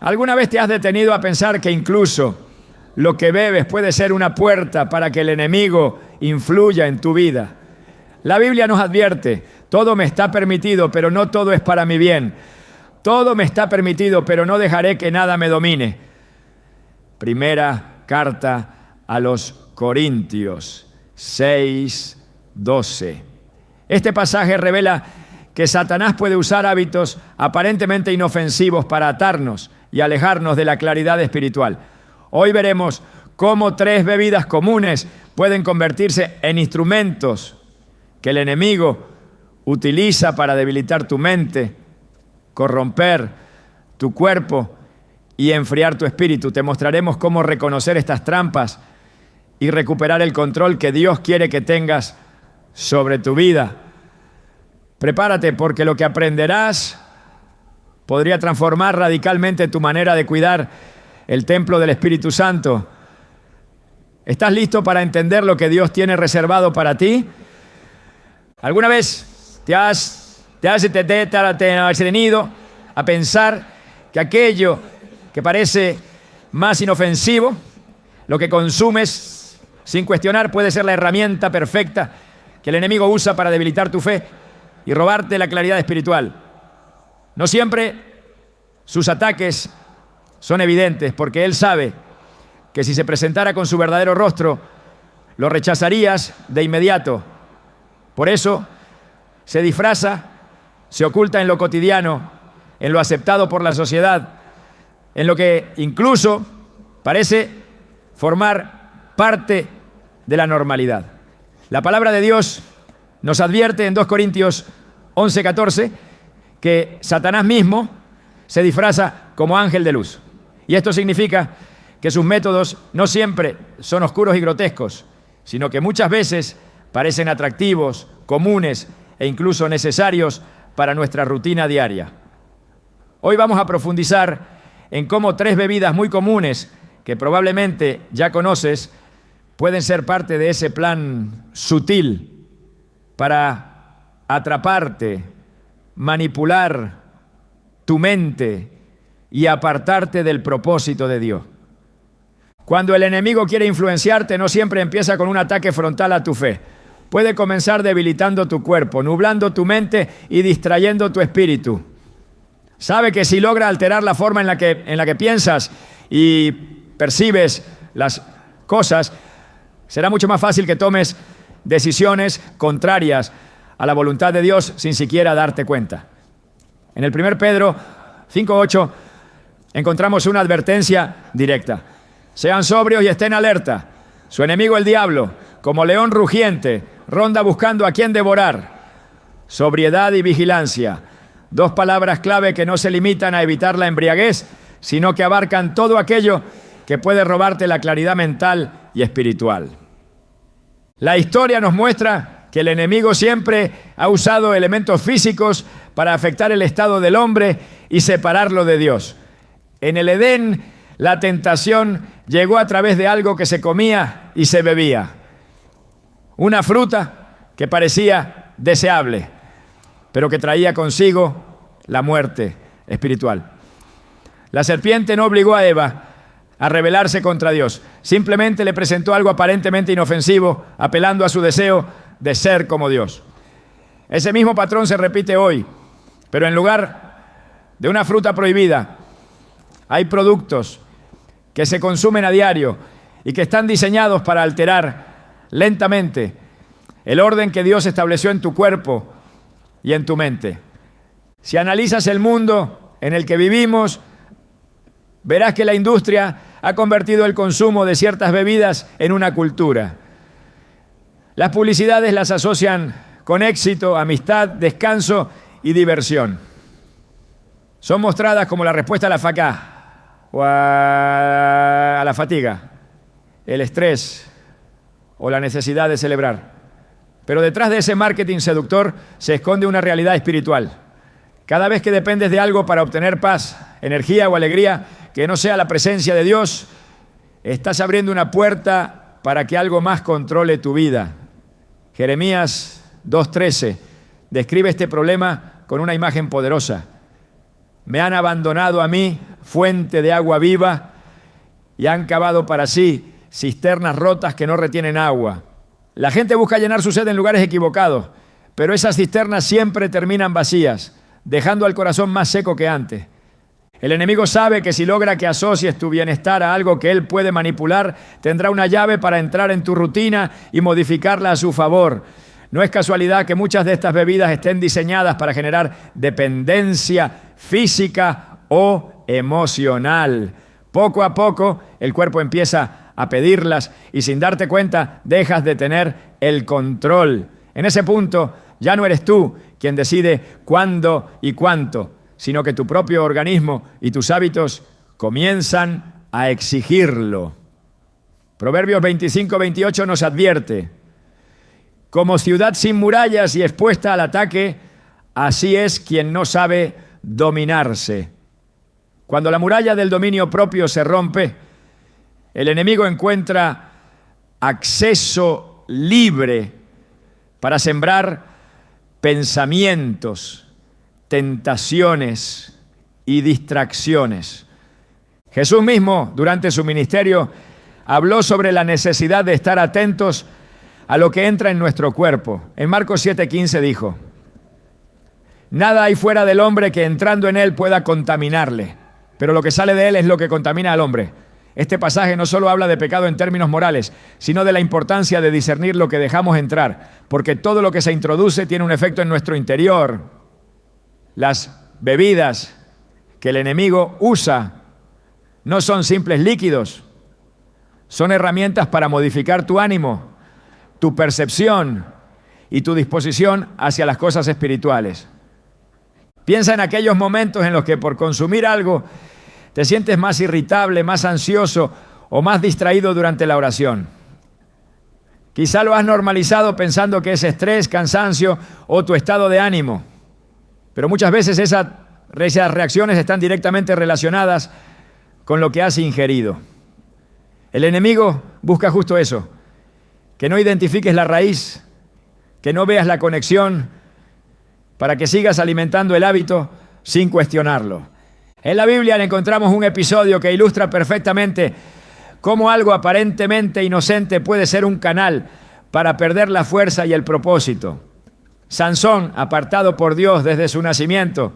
¿Alguna vez te has detenido a pensar que incluso lo que bebes puede ser una puerta para que el enemigo influya en tu vida? La Biblia nos advierte, todo me está permitido, pero no todo es para mi bien. Todo me está permitido, pero no dejaré que nada me domine. Primera carta a los Corintios 6:12. Este pasaje revela que Satanás puede usar hábitos aparentemente inofensivos para atarnos y alejarnos de la claridad espiritual. Hoy veremos cómo 3 bebidas comunes pueden convertirse en instrumentos que el enemigo utiliza para debilitar tu mente, corromper tu cuerpo y enfriar tu espíritu. Te mostraremos cómo reconocer estas trampas y recuperar el control que Dios quiere que tengas sobre tu vida. Prepárate, porque lo que aprenderás podría transformar radicalmente tu manera de cuidar el templo del Espíritu Santo. ¿Estás listo para entender lo que Dios tiene reservado para ti? ¿Alguna vez te has detenido a pensar que aquello que parece más inofensivo, lo que consumes sin cuestionar, puede ser la herramienta perfecta que el enemigo usa para debilitar tu fe y robarte la claridad espiritual? No siempre sus ataques son evidentes, porque él sabe que si se presentara con su verdadero rostro, lo rechazarías de inmediato. Por eso se disfraza, se oculta en lo cotidiano, en lo aceptado por la sociedad, en lo que incluso parece formar parte de la normalidad. La palabra de Dios nos advierte en 2 Corintios 11:14 que Satanás mismo se disfraza como ángel de luz. Y esto significa que sus métodos no siempre son oscuros y grotescos, sino que muchas veces parecen atractivos, comunes e incluso necesarios para nuestra rutina diaria. Hoy vamos a profundizar en cómo 3 bebidas muy comunes que probablemente ya conoces pueden ser parte de ese plan sutil para atraparte, manipular tu mente y apartarte del propósito de Dios. Cuando el enemigo quiere influenciarte, no siempre empieza con un ataque frontal a tu fe. Puede comenzar debilitando tu cuerpo, nublando tu mente y distrayendo tu espíritu. Sabe que si logra alterar la forma en la que piensas y percibes las cosas, será mucho más fácil que tomes decisiones contrarias a la voluntad de Dios sin siquiera darte cuenta. En el 1 Pedro 5:8 encontramos una advertencia directa. Sean sobrios y estén alerta. Su enemigo, el diablo, como león rugiente, ronda buscando a quien devorar. Sobriedad y vigilancia. 2 palabras clave que no se limitan a evitar la embriaguez, sino que abarcan todo aquello que puede robarte la claridad mental y espiritual. La historia nos muestra que el enemigo siempre ha usado elementos físicos para afectar el estado del hombre y separarlo de Dios. En el Edén, la tentación llegó a través de algo que se comía y se bebía. Una fruta que parecía deseable, pero que traía consigo la muerte espiritual. La serpiente no obligó a Eva a rebelarse contra Dios. Simplemente le presentó algo aparentemente inofensivo, apelando a su deseo de ser como Dios. Ese mismo patrón se repite hoy, pero en lugar de una fruta prohibida, hay productos que se consumen a diario y que están diseñados para alterar lentamente el orden que Dios estableció en tu cuerpo y en tu mente. Si analizas el mundo en el que vivimos, verás que la industria ha convertido el consumo de ciertas bebidas en una cultura. Las publicidades las asocian con éxito, amistad, descanso y diversión. Son mostradas como la respuesta a la o a la fatiga, el estrés o la necesidad de celebrar. Pero detrás de ese marketing seductor se esconde una realidad espiritual. Cada vez que dependes de algo para obtener paz, energía o alegría que no sea la presencia de Dios, estás abriendo una puerta para que algo más controle tu vida. Jeremías 2:13 describe este problema con una imagen poderosa. Me han abandonado a mí, fuente de agua viva, y han cavado para sí cisternas rotas que no retienen agua. La gente busca llenar su sed en lugares equivocados, pero esas cisternas siempre terminan vacías, dejando al corazón más seco que antes. El enemigo sabe que si logra que asocies tu bienestar a algo que él puede manipular, tendrá una llave para entrar en tu rutina y modificarla a su favor. No es casualidad que muchas de estas bebidas estén diseñadas para generar dependencia física o emocional. Poco a poco, el cuerpo empieza a pedirlas y sin darte cuenta, dejas de tener el control. En ese punto, ya no eres tú quien decide cuándo y cuánto, sino que tu propio organismo y tus hábitos comienzan a exigirlo. Proverbios 25-28 nos advierte: como ciudad sin murallas y expuesta al ataque, así es quien no sabe dominarse. Cuando la muralla del dominio propio se rompe, el enemigo encuentra acceso libre para sembrar pensamientos, tentaciones y distracciones. Jesús mismo, durante su ministerio, habló sobre la necesidad de estar atentos a lo que entra en nuestro cuerpo. En Marcos 7:15 dijo: nada hay fuera del hombre que entrando en él pueda contaminarle, pero lo que sale de él es lo que contamina al hombre. Este pasaje no solo habla de pecado en términos morales, sino de la importancia de discernir lo que dejamos entrar, porque todo lo que se introduce tiene un efecto en nuestro interior. Las bebidas que el enemigo usa no son simples líquidos, son herramientas para modificar tu ánimo, tu percepción y tu disposición hacia las cosas espirituales. Piensa en aquellos momentos en los que por consumir algo te sientes más irritable, más ansioso o más distraído durante la oración. Quizá lo has normalizado pensando que es estrés, cansancio o tu estado de ánimo. Pero muchas veces esas reacciones están directamente relacionadas con lo que has ingerido. El enemigo busca justo eso, que no identifiques la raíz, que no veas la conexión, para que sigas alimentando el hábito sin cuestionarlo. En la Biblia encontramos un episodio que ilustra perfectamente cómo algo aparentemente inocente puede ser un canal para perder la fuerza y el propósito. Sansón, apartado por Dios desde su nacimiento,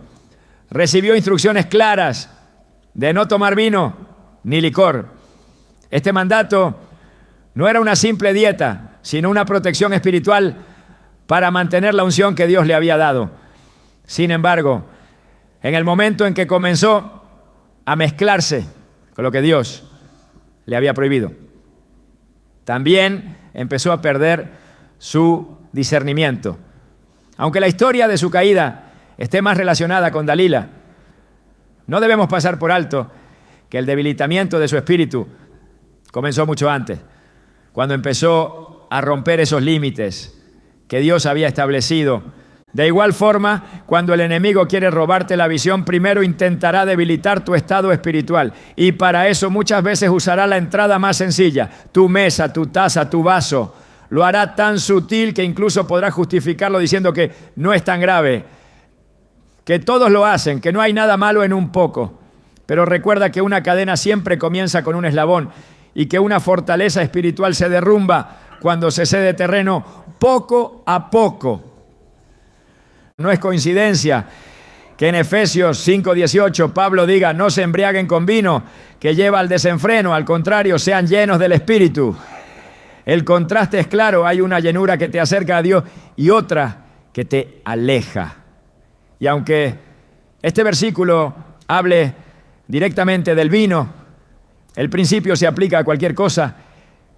recibió instrucciones claras de no tomar vino ni licor. Este mandato no era una simple dieta, sino una protección espiritual para mantener la unción que Dios le había dado. Sin embargo, en el momento en que comenzó a mezclarse con lo que Dios le había prohibido, también empezó a perder su discernimiento. Aunque la historia de su caída esté más relacionada con Dalila, no debemos pasar por alto que el debilitamiento de su espíritu comenzó mucho antes, cuando empezó a romper esos límites que Dios había establecido. De igual forma, cuando el enemigo quiere robarte la visión, primero intentará debilitar tu estado espiritual. Y para eso muchas veces usará la entrada más sencilla, tu mesa, tu taza, tu vaso. Lo hará tan sutil que incluso podrá justificarlo diciendo que no es tan grave, que todos lo hacen, que no hay nada malo en un poco. Pero recuerda que una cadena siempre comienza con un eslabón y que una fortaleza espiritual se derrumba cuando se cede terreno poco a poco. No es coincidencia que en Efesios 5:18 Pablo diga: no se embriaguen con vino que lleva al desenfreno, al contrario, sean llenos del Espíritu. El contraste es claro, hay una llenura que te acerca a Dios y otra que te aleja. Y aunque este versículo hable directamente del vino, el principio se aplica a cualquier cosa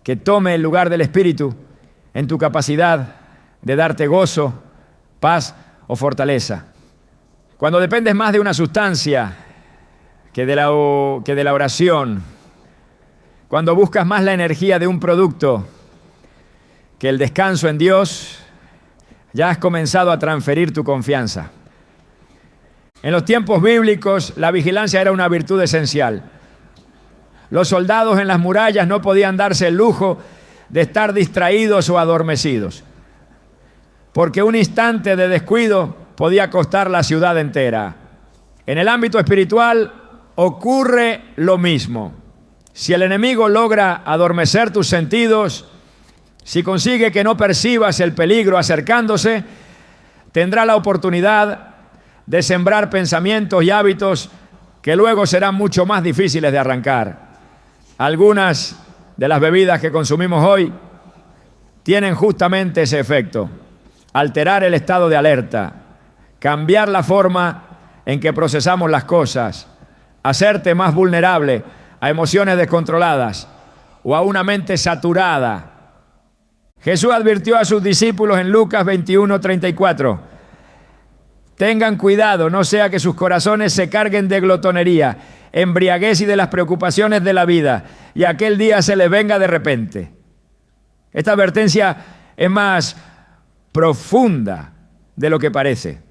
que tome el lugar del Espíritu en tu capacidad de darte gozo, paz o fortaleza. Cuando dependes más de una sustancia que de la oración, cuando buscas más la energía de un producto que el descanso en Dios, ya has comenzado a transferir tu confianza. En los tiempos bíblicos, la vigilancia era una virtud esencial. Los soldados en las murallas no podían darse el lujo de estar distraídos o adormecidos, porque un instante de descuido podía costar la ciudad entera. En el ámbito espiritual ocurre lo mismo. Si el enemigo logra adormecer tus sentidos, si consigue que no percibas el peligro acercándose, tendrá la oportunidad de sembrar pensamientos y hábitos que luego serán mucho más difíciles de arrancar. Algunas de las bebidas que consumimos hoy tienen justamente ese efecto: alterar el estado de alerta, cambiar la forma en que procesamos las cosas, hacerte más vulnerable a emociones descontroladas o a una mente saturada. Jesús advirtió a sus discípulos en Lucas 21:34: tengan cuidado, no sea que sus corazones se carguen de glotonería, embriaguez y de las preocupaciones de la vida, y aquel día se les venga de repente. Esta advertencia es más profunda de lo que parece.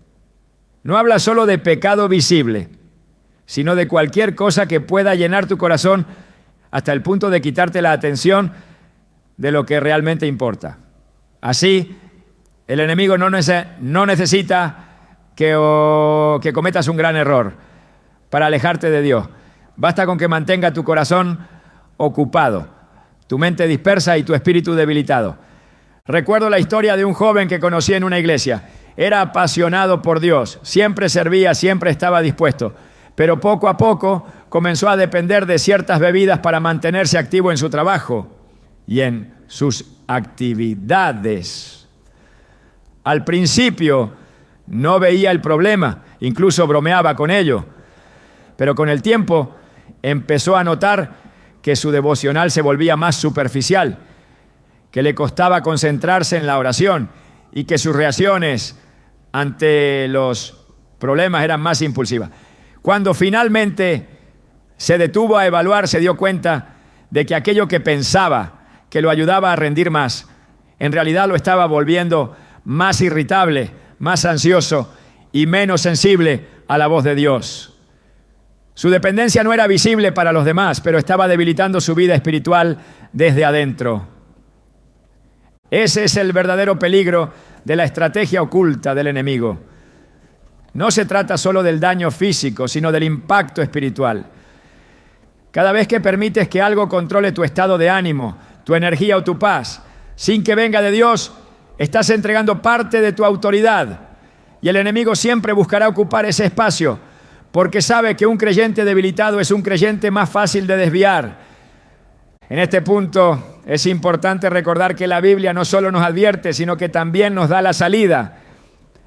No habla solo de pecado visible, sino de cualquier cosa que pueda llenar tu corazón hasta el punto de quitarte la atención de lo que realmente importa. Así, el enemigo no necesita que cometas un gran error para alejarte de Dios. Basta con que mantenga tu corazón ocupado, tu mente dispersa y tu espíritu debilitado. Recuerdo la historia de un joven que conocí en una iglesia. Era apasionado por Dios, siempre servía, siempre estaba dispuesto, pero poco a poco comenzó a depender de ciertas bebidas para mantenerse activo en su trabajo y en sus actividades. Al principio no veía el problema, incluso bromeaba con ello, pero con el tiempo empezó a notar que su devocional se volvía más superficial, que le costaba concentrarse en la oración y que sus reacciones ante los problemas eran más impulsivas. Cuando finalmente se detuvo a evaluar, se dio cuenta de que aquello que pensaba que lo ayudaba a rendir más, en realidad lo estaba volviendo más irritable, más ansioso y menos sensible a la voz de Dios. Su dependencia no era visible para los demás, pero estaba debilitando su vida espiritual desde adentro. Ese es el verdadero peligro de la estrategia oculta del enemigo. No se trata solo del daño físico, sino del impacto espiritual. Cada vez que permites que algo controle tu estado de ánimo, tu energía o tu paz, sin que venga de Dios, estás entregando parte de tu autoridad. Y el enemigo siempre buscará ocupar ese espacio, porque sabe que un creyente debilitado es un creyente más fácil de desviar. En este punto es importante recordar que la Biblia no solo nos advierte, sino que también nos da la salida.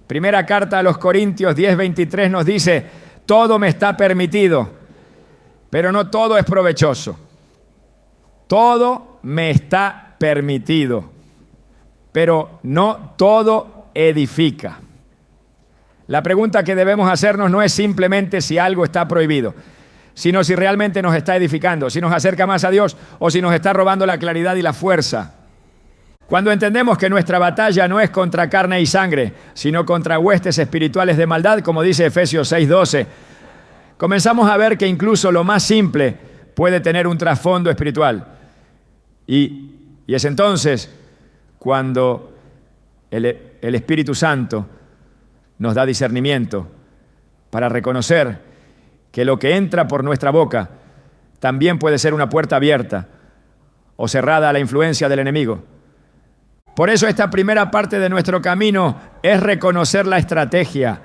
Primera carta a los Corintios 10:23 nos dice: todo me está permitido, pero no todo es provechoso. Todo me está permitido, pero no todo edifica. La pregunta que debemos hacernos no es simplemente si algo está prohibido, sino si realmente nos está edificando, si nos acerca más a Dios o si nos está robando la claridad y la fuerza. Cuando entendemos que nuestra batalla no es contra carne y sangre, sino contra huestes espirituales de maldad, como dice Efesios 6:12, comenzamos a ver que incluso lo más simple puede tener un trasfondo espiritual. Y es entonces cuando el Espíritu Santo nos da discernimiento para reconocer que lo que entra por nuestra boca también puede ser una puerta abierta o cerrada a la influencia del enemigo. Por eso esta primera parte de nuestro camino es reconocer la estrategia.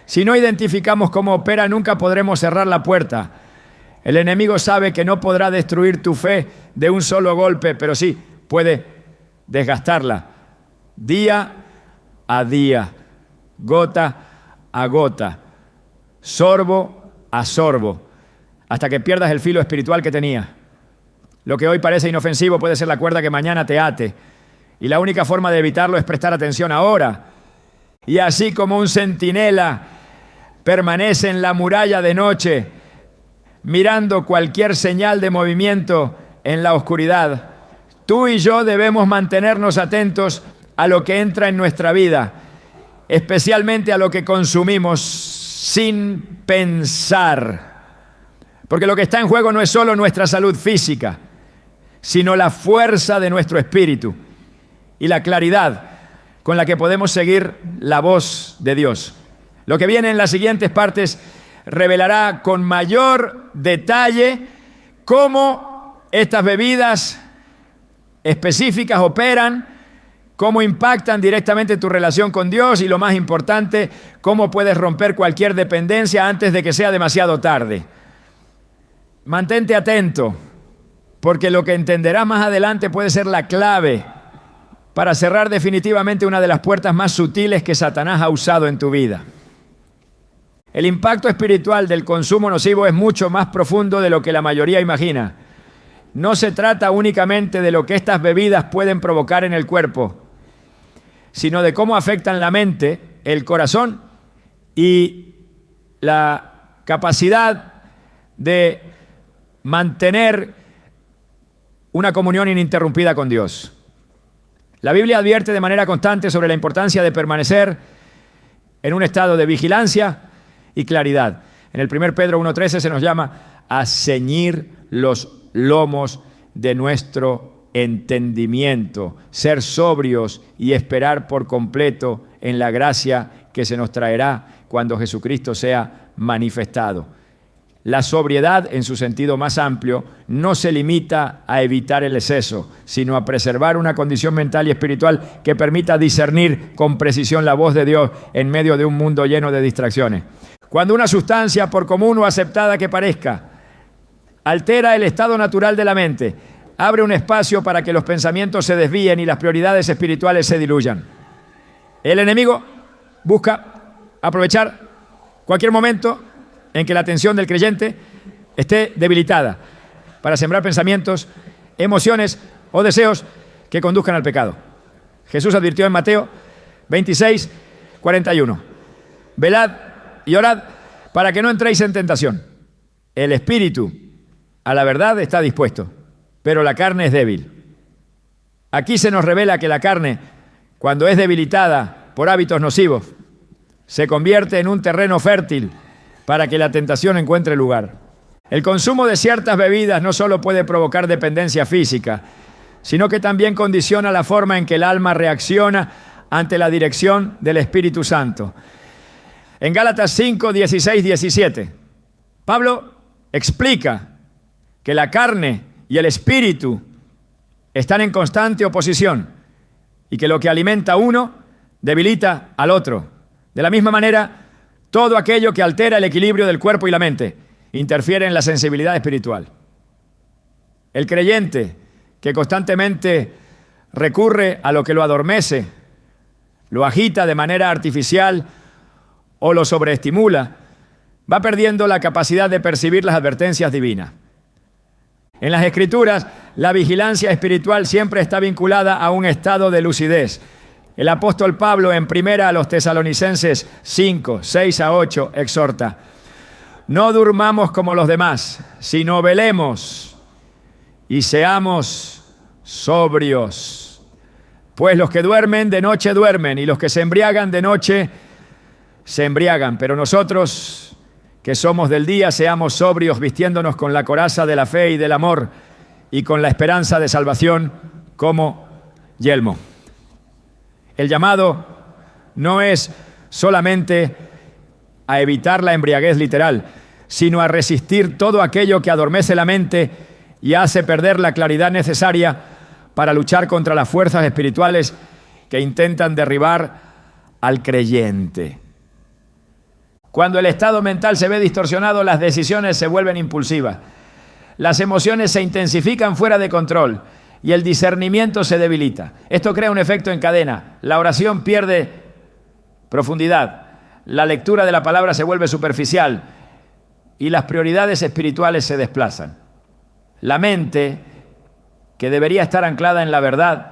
Si no identificamos cómo opera, nunca podremos cerrar la puerta. El enemigo sabe que no podrá destruir tu fe de un solo golpe, pero sí puede desgastarla día a día, gota a gota, sorbo a sorbo, hasta que pierdas el filo espiritual que tenía. Lo que hoy parece inofensivo puede ser la cuerda que mañana te ate, y la única forma de evitarlo es prestar atención ahora. Y así como un centinela permanece en la muralla de noche, mirando cualquier señal de movimiento en la oscuridad, tú y yo debemos mantenernos atentos a lo que entra en nuestra vida, especialmente a lo que consumimos sin pensar. Porque lo que está en juego no es solo nuestra salud física, sino la fuerza de nuestro espíritu y la claridad con la que podemos seguir la voz de Dios. Lo que viene en las siguientes partes revelará con mayor detalle cómo estas bebidas específicas operan, cómo impactan directamente tu relación con Dios y, lo más importante, cómo puedes romper cualquier dependencia antes de que sea demasiado tarde. Mantente atento, porque lo que entenderás más adelante puede ser la clave para cerrar definitivamente una de las puertas más sutiles que Satanás ha usado en tu vida. El impacto espiritual del consumo nocivo es mucho más profundo de lo que la mayoría imagina. No se trata únicamente de lo que estas bebidas pueden provocar en el cuerpo, sino de cómo afectan la mente, el corazón y la capacidad de mantener una comunión ininterrumpida con Dios. La Biblia advierte de manera constante sobre la importancia de permanecer en un estado de vigilancia y claridad. En el 1 Pedro 1:13 se nos llama a ceñir los lomos de nuestro entendimiento, ser sobrios y esperar por completo en la gracia que se nos traerá cuando Jesucristo sea manifestado. La sobriedad, en su sentido más amplio, no se limita a evitar el exceso, sino a preservar una condición mental y espiritual que permita discernir con precisión la voz de Dios en medio de un mundo lleno de distracciones. Cuando una sustancia, por común o aceptada que parezca, altera el estado natural de la mente, abre un espacio para que los pensamientos se desvíen y las prioridades espirituales se diluyan. El enemigo busca aprovechar cualquier momento en que la atención del creyente esté debilitada para sembrar pensamientos, emociones o deseos que conduzcan al pecado. Jesús advirtió en Mateo 26:41: velad y orad para que no entréis en tentación. El espíritu a la verdad está dispuesto, pero la carne es débil. Aquí se nos revela que la carne, cuando es debilitada por hábitos nocivos, se convierte en un terreno fértil para que la tentación encuentre lugar. El consumo de ciertas bebidas no solo puede provocar dependencia física, sino que también condiciona la forma en que el alma reacciona ante la dirección del Espíritu Santo. En Gálatas 5, 16, 17, Pablo explica que la carne y el espíritu están en constante oposición y que lo que alimenta a uno debilita al otro. De la misma manera, todo aquello que altera el equilibrio del cuerpo y la mente interfiere en la sensibilidad espiritual. El creyente que constantemente recurre a lo que lo adormece, lo agita de manera artificial o lo sobreestimula, va perdiendo la capacidad de percibir las advertencias divinas. En las Escrituras, la vigilancia espiritual siempre está vinculada a un estado de lucidez. El apóstol Pablo en 1 Tesalonicenses 5, 6 a 8 exhorta: no durmamos como los demás, sino velemos y seamos sobrios. Pues los que duermen de noche duermen, y los que se embriagan de noche se embriagan. Pero nosotros, que somos del día, seamos sobrios, vistiéndonos con la coraza de la fe y del amor, y con la esperanza de salvación como yelmo. El llamado no es solamente a evitar la embriaguez literal, sino a resistir todo aquello que adormece la mente y hace perder la claridad necesaria para luchar contra las fuerzas espirituales que intentan derribar al creyente. Cuando el estado mental se ve distorsionado, las decisiones se vuelven impulsivas, las emociones se intensifican fuera de control y el discernimiento se debilita. Esto crea un efecto en cadena. La oración pierde profundidad, la lectura de la palabra se vuelve superficial y las prioridades espirituales se desplazan. La mente, que debería estar anclada en la verdad,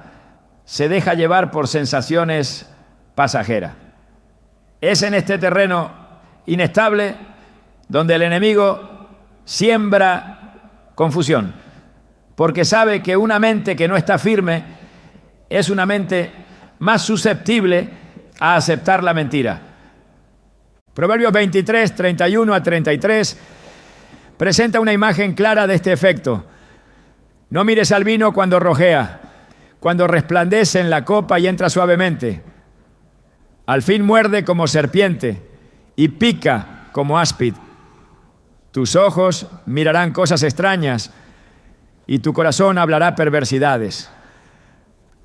se deja llevar por sensaciones pasajeras. Es en este terreno inestable donde el enemigo siembra confusión, porque sabe que una mente que no está firme es una mente más susceptible a aceptar la mentira. Proverbios 23, 31 a 33 presenta una imagen clara de este efecto. No mires al vino cuando rojea, cuando resplandece en la copa y entra suavemente. Al fin muerde como serpiente y pica como áspid. tus ojos mirarán cosas extrañas y tu corazón hablará perversidades.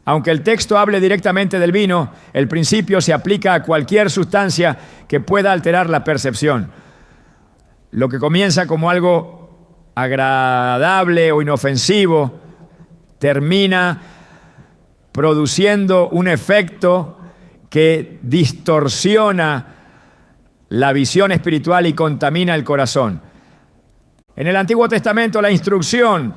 Aunque el texto hable directamente del vino, el principio se aplica a cualquier sustancia que pueda alterar la percepción. Lo que comienza como algo agradable o inofensivo termina produciendo un efecto que distorsiona la visión espiritual y contamina el corazón. En el Antiguo Testamento, la instrucción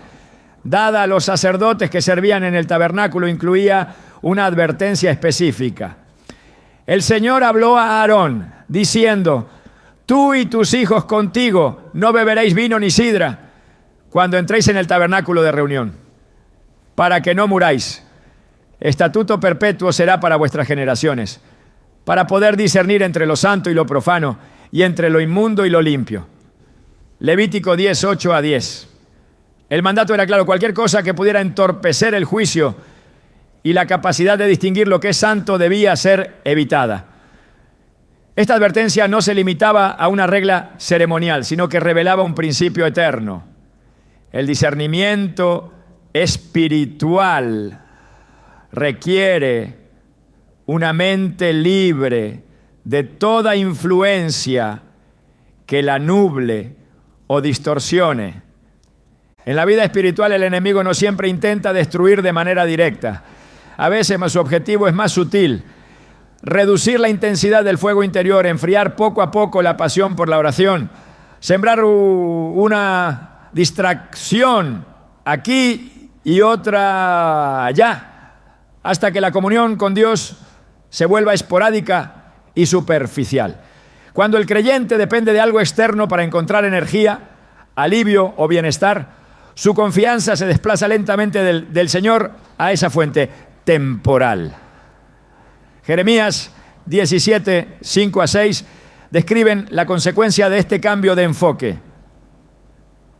dada a los sacerdotes que servían en el tabernáculo incluía una advertencia específica. El Señor habló a Aarón diciendo: tú y tus hijos contigo no beberéis vino ni sidra cuando entréis en el tabernáculo de reunión, para que no muráis. Estatuto perpetuo será para vuestras generaciones, para poder discernir entre lo santo y lo profano, y entre lo inmundo y lo limpio. Levítico 10, 8 a 10. El mandato era claro: cualquier cosa que pudiera entorpecer el juicio y la capacidad de distinguir lo que es santo debía ser evitada. Esta advertencia no se limitaba a una regla ceremonial, sino que revelaba un principio eterno. El discernimiento espiritual requiere una mente libre de toda influencia que la nuble o distorsione. En la vida espiritual el enemigo no siempre intenta destruir de manera directa. A veces su objetivo es más sutil: reducir la intensidad del fuego interior, enfriar poco a poco la pasión por la oración, sembrar una distracción aquí y otra allá, hasta que la comunión con Dios se vuelva esporádica y superficial. Cuando el creyente depende de algo externo para encontrar energía, alivio o bienestar, su confianza se desplaza lentamente del Señor a esa fuente temporal. Jeremías 17, 5 a 6 describen la consecuencia de este cambio de enfoque.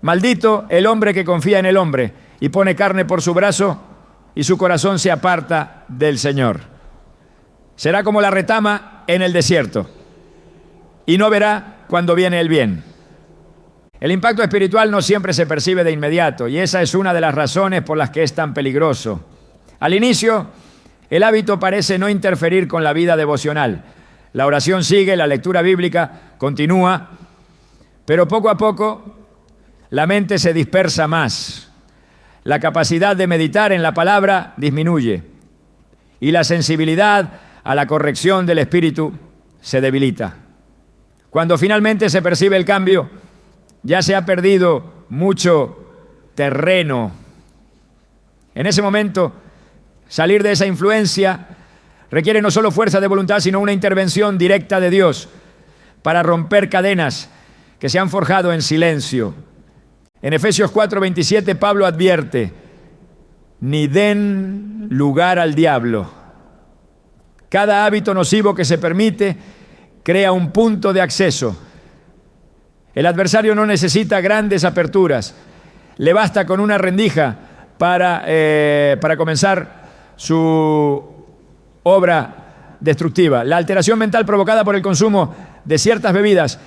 Maldito el hombre que confía en el hombre y pone carne por su brazo, y su corazón se aparta del Señor. Será como la retama en el desierto, y no verá cuando viene el bien. El impacto espiritual no siempre se percibe de inmediato, y esa es una de las razones por las que es tan peligroso. Al inicio, el hábito parece no interferir con la vida devocional. La oración sigue, la lectura bíblica continúa, pero poco a poco la mente se dispersa más. La capacidad de meditar en la palabra disminuye y la sensibilidad a la corrección del espíritu se debilita. Cuando finalmente se percibe el cambio, ya se ha perdido mucho terreno. En ese momento, salir de esa influencia requiere no solo fuerza de voluntad, sino una intervención directa de Dios para romper cadenas que se han forjado en silencio. En Efesios 4:27 Pablo advierte: ni den lugar al diablo. Cada hábito nocivo que se permite crea un punto de acceso. El adversario no necesita grandes aperturas, le basta con una rendija para comenzar su obra destructiva. La alteración mental provocada por el consumo de ciertas bebidas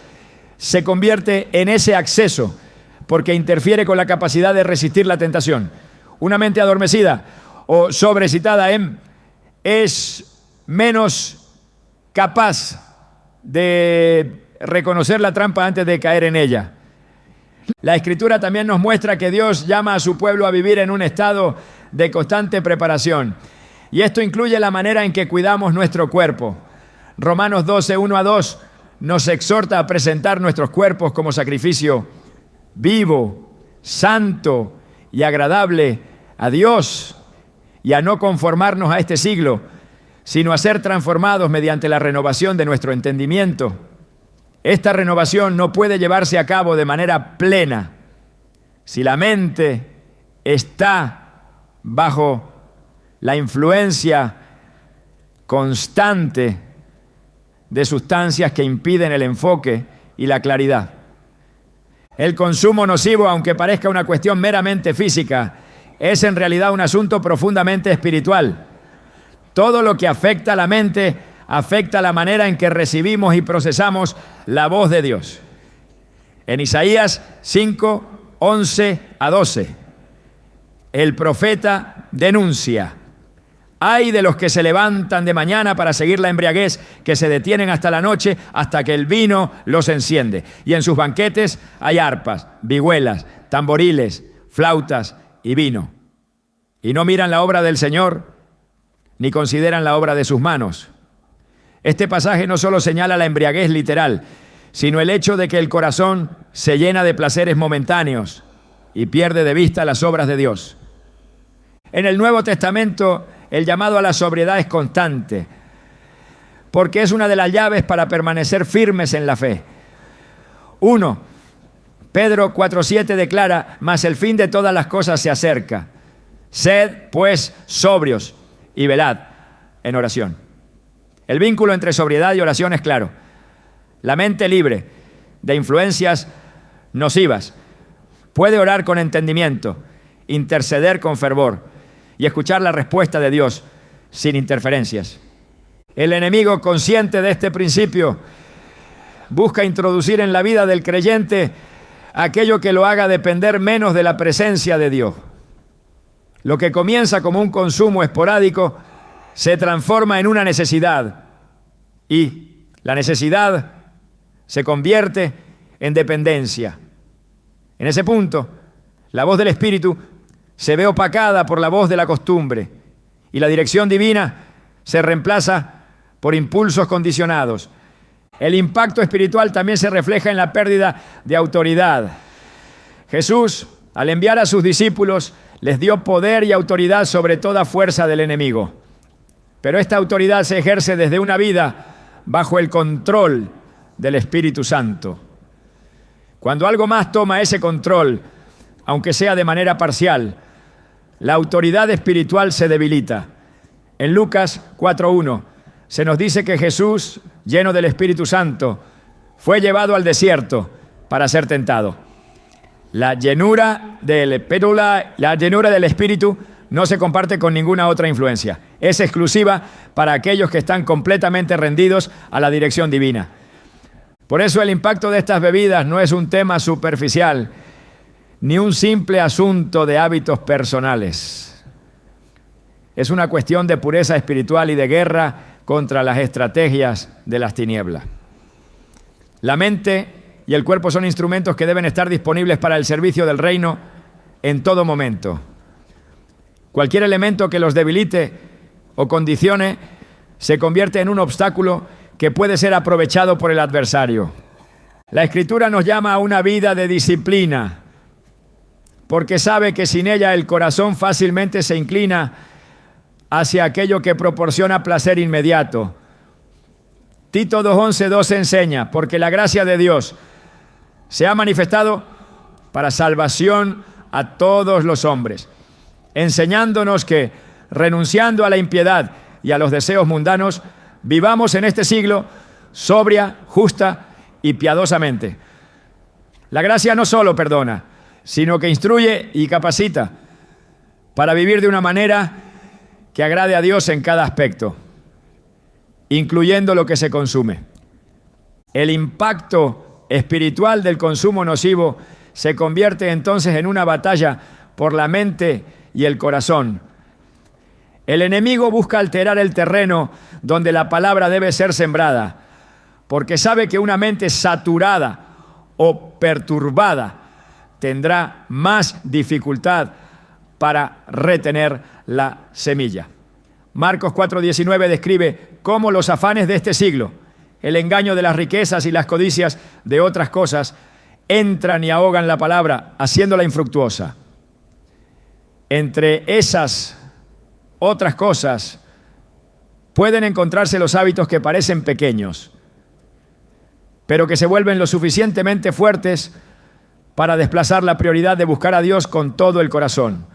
se convierte en ese acceso porque interfiere con la capacidad de resistir la tentación. Una mente adormecida o sobreexcitada es menos capaz de reconocer la trampa antes de caer en ella. La Escritura también nos muestra que Dios llama a su pueblo a vivir en un estado de constante preparación. Y esto incluye la manera en que cuidamos nuestro cuerpo. Romanos 12, 1 a 2 nos exhorta a presentar nuestros cuerpos como sacrificio vivo, santo y agradable a Dios, y a no conformarnos a este siglo, sino a ser transformados mediante la renovación de nuestro entendimiento. Esta renovación no puede llevarse a cabo de manera plena si la mente está bajo la influencia constante de sustancias que impiden el enfoque y la claridad. El consumo nocivo, aunque parezca una cuestión meramente física, es en realidad un asunto profundamente espiritual. Todo lo que afecta a la mente afecta la manera en que recibimos y procesamos la voz de Dios. En Isaías 5, 11 a 12, el profeta denuncia: ay de los que se levantan de mañana para seguir la embriaguez, que se detienen hasta la noche, hasta que el vino los enciende. Y en sus banquetes hay arpas, vihuelas, tamboriles, flautas y vino. Y no miran la obra del Señor, ni consideran la obra de sus manos. Este pasaje no solo señala la embriaguez literal, sino el hecho de que el corazón se llena de placeres momentáneos y pierde de vista las obras de Dios. En el Nuevo Testamento, el llamado a la sobriedad es constante, porque es una de las llaves para permanecer firmes en la fe. 1. Pedro 4:7 declara: mas el fin de todas las cosas se acerca. Sed, pues, sobrios y velad en oración. El vínculo entre sobriedad y oración es claro. La mente libre de influencias nocivas puede orar con entendimiento, interceder con fervor y escuchar la respuesta de Dios sin interferencias. El enemigo, consciente de este principio, busca introducir en la vida del creyente aquello que lo haga depender menos de la presencia de Dios. Lo que comienza como un consumo esporádico se transforma en una necesidad, y la necesidad se convierte en dependencia. En ese punto, la voz del Espíritu se ve opacada por la voz de la costumbre, y la dirección divina se reemplaza por impulsos condicionados. El impacto espiritual también se refleja en la pérdida de autoridad. Jesús, al enviar a sus discípulos, les dio poder y autoridad sobre toda fuerza del enemigo. Pero esta autoridad se ejerce desde una vida bajo el control del Espíritu Santo. Cuando algo más toma ese control, aunque sea de manera parcial, la autoridad espiritual se debilita. En Lucas 4:1 se nos dice que Jesús, lleno del Espíritu Santo, fue llevado al desierto para ser tentado. La llenura del Espíritu no se comparte con ninguna otra influencia. Es exclusiva para aquellos que están completamente rendidos a la dirección divina. Por eso el impacto de estas bebidas no es un tema superficial, ni un simple asunto de hábitos personales. Es una cuestión de pureza espiritual y de guerra contra las estrategias de las tinieblas. La mente y el cuerpo son instrumentos que deben estar disponibles para el servicio del reino en todo momento. Cualquier elemento que los debilite o condicione se convierte en un obstáculo que puede ser aprovechado por el adversario. La Escritura nos llama a una vida de disciplina, porque sabe que sin ella el corazón fácilmente se inclina hacia aquello que proporciona placer inmediato. Tito 2:11 enseña: porque la gracia de Dios se ha manifestado para salvación a todos los hombres, enseñándonos que, renunciando a la impiedad y a los deseos mundanos, vivamos en este siglo sobria, justa y piadosamente. La gracia no solo perdona, sino que instruye y capacita para vivir de una manera que agrade a Dios en cada aspecto, incluyendo lo que se consume. El impacto espiritual del consumo nocivo se convierte entonces en una batalla por la mente y el corazón. El enemigo busca alterar el terreno donde la palabra debe ser sembrada, porque sabe que una mente saturada o perturbada tendrá más dificultad para retener la semilla. Marcos 4:19 describe cómo los afanes de este siglo, el engaño de las riquezas y las codicias de otras cosas, entran y ahogan la palabra, haciéndola infructuosa. Entre esas otras cosas pueden encontrarse los hábitos que parecen pequeños, pero que se vuelven lo suficientemente fuertes para desplazar la prioridad de buscar a Dios con todo el corazón.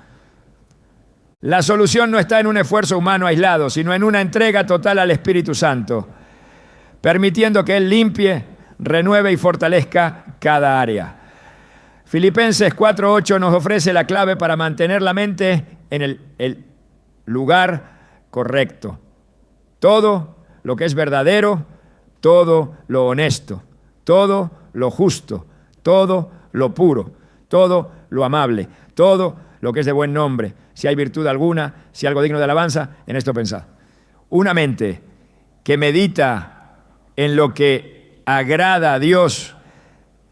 La solución no está en un esfuerzo humano aislado, sino en una entrega total al Espíritu Santo, permitiendo que Él limpie, renueve y fortalezca cada área. Filipenses 4:8 nos ofrece la clave para mantener la mente en el lugar correcto. Todo lo que es verdadero, todo lo honesto, todo lo justo, todo lo puro, todo lo amable, todo lo que es de buen nombre, si hay virtud alguna, si algo digno de alabanza, en esto pensad. Una mente que medita en lo que agrada a Dios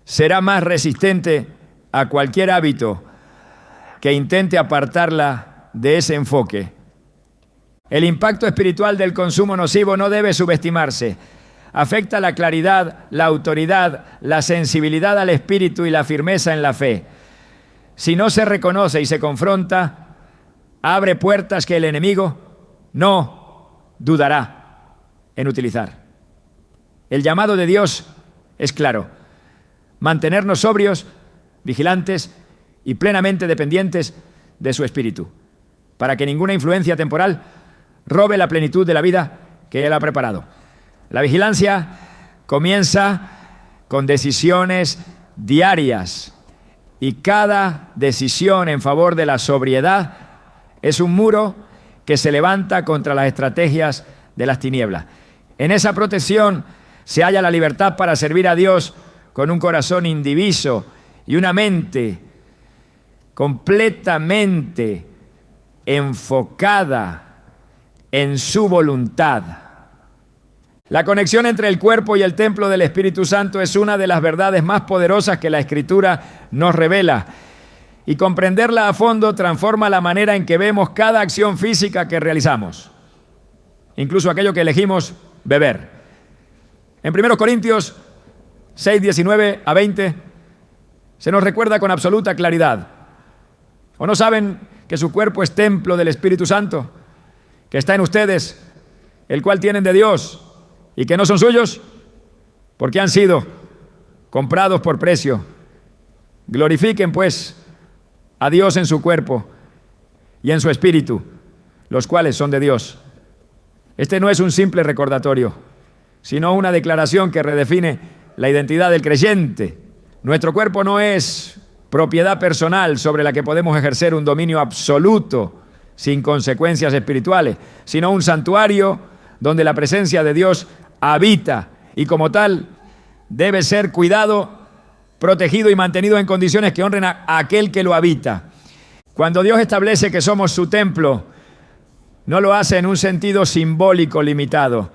será más resistente a cualquier hábito que intente apartarla de ese enfoque. El impacto espiritual del consumo nocivo no debe subestimarse. Afecta la claridad, la autoridad, la sensibilidad al espíritu y la firmeza en la fe. Si no se reconoce y se confronta, abre puertas que el enemigo no dudará en utilizar. El llamado de Dios es claro: mantenernos sobrios, vigilantes y plenamente dependientes de su espíritu, para que ninguna influencia temporal robe la plenitud de la vida que Él ha preparado. La vigilancia comienza con decisiones diarias, y cada decisión en favor de la sobriedad es un muro que se levanta contra las estrategias de las tinieblas. En esa protección se halla la libertad para servir a Dios con un corazón indiviso y una mente completamente enfocada en su voluntad. La conexión entre el cuerpo y el templo del Espíritu Santo es una de las verdades más poderosas que la Escritura nos revela. Y comprenderla a fondo transforma la manera en que vemos cada acción física que realizamos, incluso aquello que elegimos beber. En 1 Corintios 6, 19 a 20, se nos recuerda con absoluta claridad: ¿o no saben que su cuerpo es templo del Espíritu Santo, que está en ustedes, el cual tienen de Dios, y que no son suyos? Porque han sido comprados por precio. Glorifiquen, pues, a Dios en su cuerpo y en su espíritu, los cuales son de Dios. Este no es un simple recordatorio, sino una declaración que redefine la identidad del creyente. Nuestro cuerpo no es propiedad personal sobre la que podemos ejercer un dominio absoluto sin consecuencias espirituales, sino un santuario donde la presencia de Dios habita y como tal debe ser cuidado, protegido y mantenido en condiciones que honren a aquel que lo habita. Cuando Dios establece que somos su templo, no lo hace en un sentido simbólico limitado.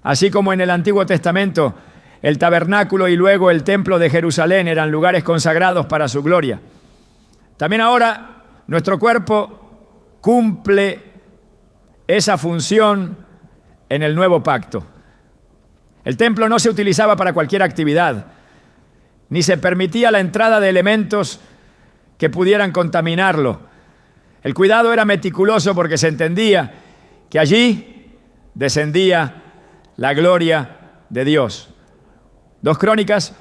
Así como en el Antiguo Testamento, el tabernáculo y luego el templo de Jerusalén eran lugares consagrados para su gloria. También ahora nuestro cuerpo cumple esa función en el nuevo pacto. El templo no se utilizaba para cualquier actividad, ni se permitía la entrada de elementos que pudieran contaminarlo. El cuidado era meticuloso porque se entendía que allí descendía la gloria de Dios. 2 Crónicas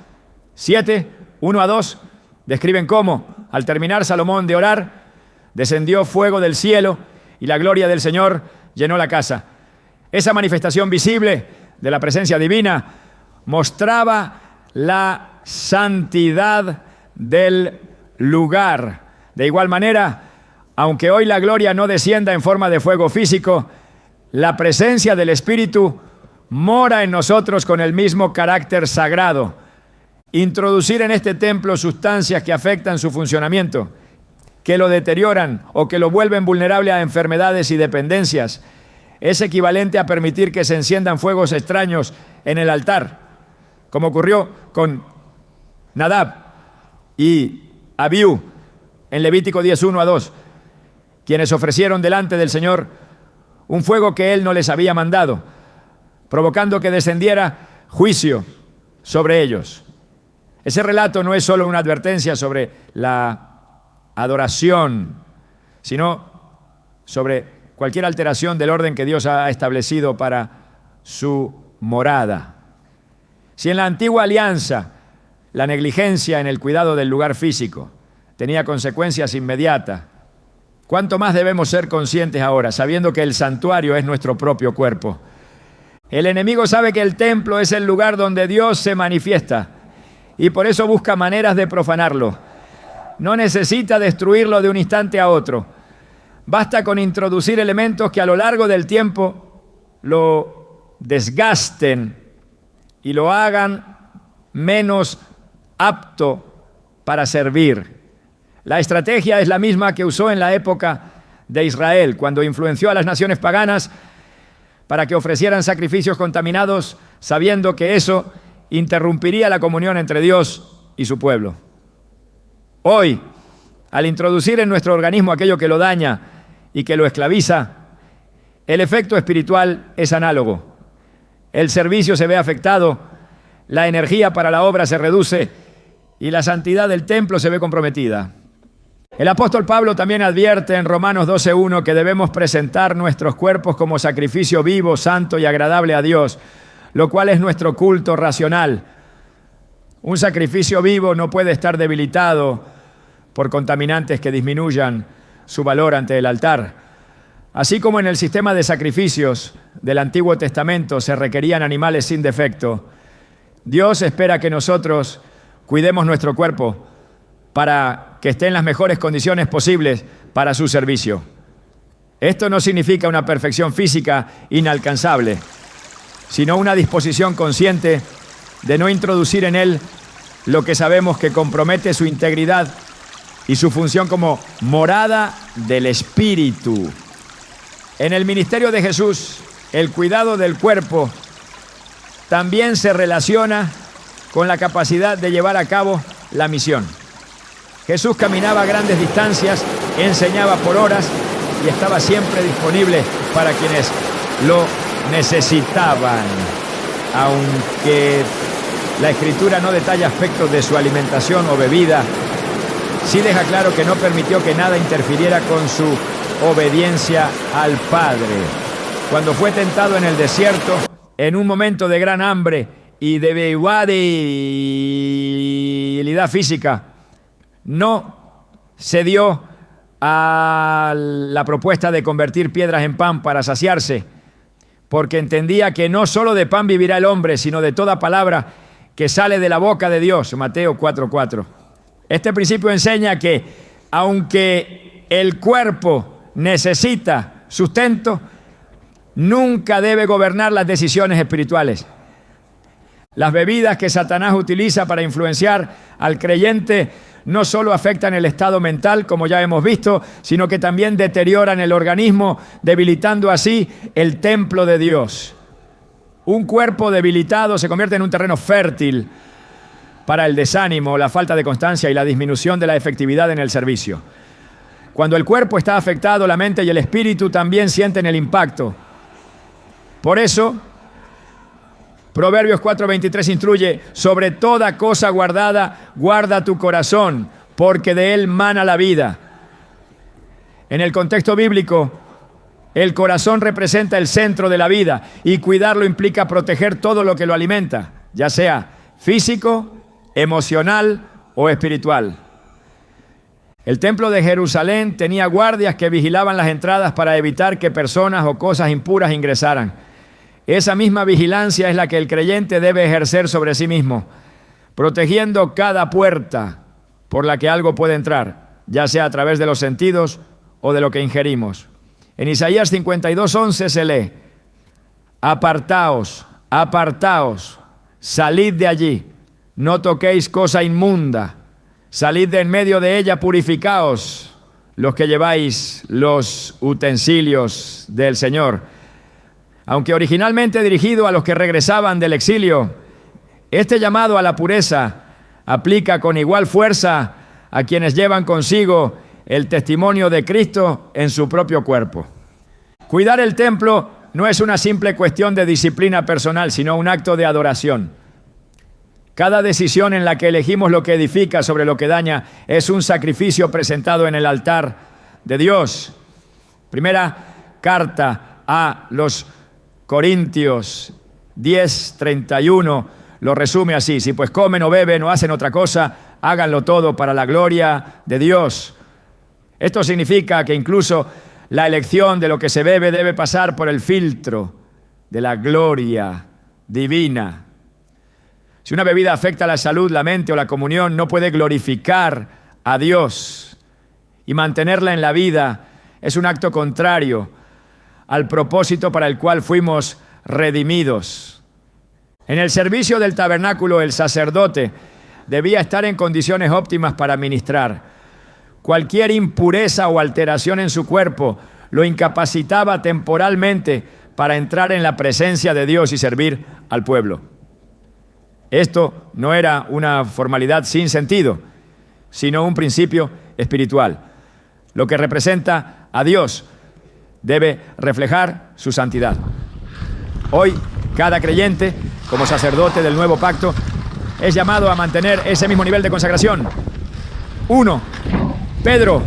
7, 1 a 2 describen cómo, al terminar Salomón de orar, descendió fuego del cielo y la gloria del Señor llenó la casa. Esa manifestación visible de la presencia divina mostraba la santidad del lugar. De igual manera, aunque hoy la gloria no descienda en forma de fuego físico, la presencia del Espíritu mora en nosotros con el mismo carácter sagrado. Introducir en este templo sustancias que afectan su funcionamiento, que lo deterioran o que lo vuelven vulnerable a enfermedades y dependencias, es equivalente a permitir que se enciendan fuegos extraños en el altar, como ocurrió con Nadab y Abiú en Levítico 10, 1 a 2, quienes ofrecieron delante del Señor un fuego que Él no les había mandado, provocando que descendiera juicio sobre ellos. Ese relato no es solo una advertencia sobre la adoración, sino sobre cualquier alteración del orden que Dios ha establecido para su morada. Si en la antigua alianza la negligencia en el cuidado del lugar físico tenía consecuencias inmediatas, ¿cuánto más debemos ser conscientes ahora, sabiendo que el santuario es nuestro propio cuerpo? El enemigo sabe que el templo es el lugar donde Dios se manifiesta y por eso busca maneras de profanarlo. No necesita destruirlo de un instante a otro. Basta con introducir elementos que a lo largo del tiempo lo desgasten y lo hagan menos apto para servir. La estrategia es la misma que usó en la época de Israel, cuando influenció a las naciones paganas para que ofrecieran sacrificios contaminados, sabiendo que eso interrumpiría la comunión entre Dios y su pueblo. Hoy, al introducir en nuestro organismo aquello que lo daña y que lo esclaviza, el efecto espiritual es análogo. El servicio se ve afectado, la energía para la obra se reduce y la santidad del templo se ve comprometida. El apóstol Pablo también advierte en Romanos 12:1 que debemos presentar nuestros cuerpos como sacrificio vivo, santo y agradable a Dios, lo cual es nuestro culto racional. Un sacrificio vivo no puede estar debilitado por contaminantes que disminuyan su valor ante el altar. Así como en el sistema de sacrificios del Antiguo Testamento se requerían animales sin defecto, Dios espera que nosotros cuidemos nuestro cuerpo para que esté en las mejores condiciones posibles para su servicio. Esto no significa una perfección física inalcanzable, sino una disposición consciente de no introducir en él lo que sabemos que compromete su integridad y su función como morada del Espíritu. En el ministerio de Jesús, el cuidado del cuerpo también se relaciona con la capacidad de llevar a cabo la misión. Jesús caminaba grandes distancias, enseñaba por horas y estaba siempre disponible para quienes lo necesitaban. Aunque la Escritura no detalla aspectos de su alimentación o bebida, sí deja claro que no permitió que nada interfiriera con su obediencia al Padre. Cuando fue tentado en el desierto, en un momento de gran hambre y de debilidad física, no cedió a la propuesta de convertir piedras en pan para saciarse, porque entendía que no solo de pan vivirá el hombre, sino de toda palabra que sale de la boca de Dios. Mateo 4:4. Este principio enseña que, aunque el cuerpo necesita sustento, nunca debe gobernar las decisiones espirituales. Las bebidas que Satanás utiliza para influenciar al creyente no solo afectan el estado mental, como ya hemos visto, sino que también deterioran el organismo, debilitando así el templo de Dios. Un cuerpo debilitado se convierte en un terreno fértil para el desánimo, la falta de constancia y la disminución de la efectividad en el servicio. Cuando el cuerpo está afectado, la mente y el espíritu también sienten el impacto. Por eso, Proverbios 4:23 instruye: sobre toda cosa guardada, guarda tu corazón, porque de él mana la vida. En el contexto bíblico, el corazón representa el centro de la vida y cuidarlo implica proteger todo lo que lo alimenta, ya sea físico, emocional o espiritual. El templo de Jerusalén tenía guardias que vigilaban las entradas para evitar que personas o cosas impuras ingresaran. Esa misma vigilancia es la que el creyente debe ejercer sobre sí mismo, protegiendo cada puerta por la que algo puede entrar, ya sea a través de los sentidos o de lo que ingerimos. En Isaías 52:11 se lee: apartaos, apartaos, salid de allí, no toquéis cosa inmunda, salid de en medio de ella, purificaos, los que lleváis los utensilios del Señor. Aunque originalmente dirigido a los que regresaban del exilio, este llamado a la pureza aplica con igual fuerza a quienes llevan consigo el testimonio de Cristo en su propio cuerpo. Cuidar el templo no es una simple cuestión de disciplina personal, sino un acto de adoración. Cada decisión en la que elegimos lo que edifica sobre lo que daña es un sacrificio presentado en el altar de Dios. Primera carta a los Corintios 10:31 lo resume así: si pues comen o beben o hacen otra cosa, háganlo todo para la gloria de Dios. Esto significa que incluso la elección de lo que se bebe debe pasar por el filtro de la gloria divina. Si una bebida afecta la salud, la mente o la comunión, no puede glorificar a Dios, y mantenerla en la vida es un acto contrario al propósito para el cual fuimos redimidos. En el servicio del tabernáculo, el sacerdote debía estar en condiciones óptimas para ministrar. Cualquier impureza o alteración en su cuerpo lo incapacitaba temporalmente para entrar en la presencia de Dios y servir al pueblo. Esto no era una formalidad sin sentido, sino un principio espiritual. Lo que representa a Dios debe reflejar su santidad. Hoy, cada creyente, como sacerdote del nuevo pacto, es llamado a mantener ese mismo nivel de consagración. 1 Pedro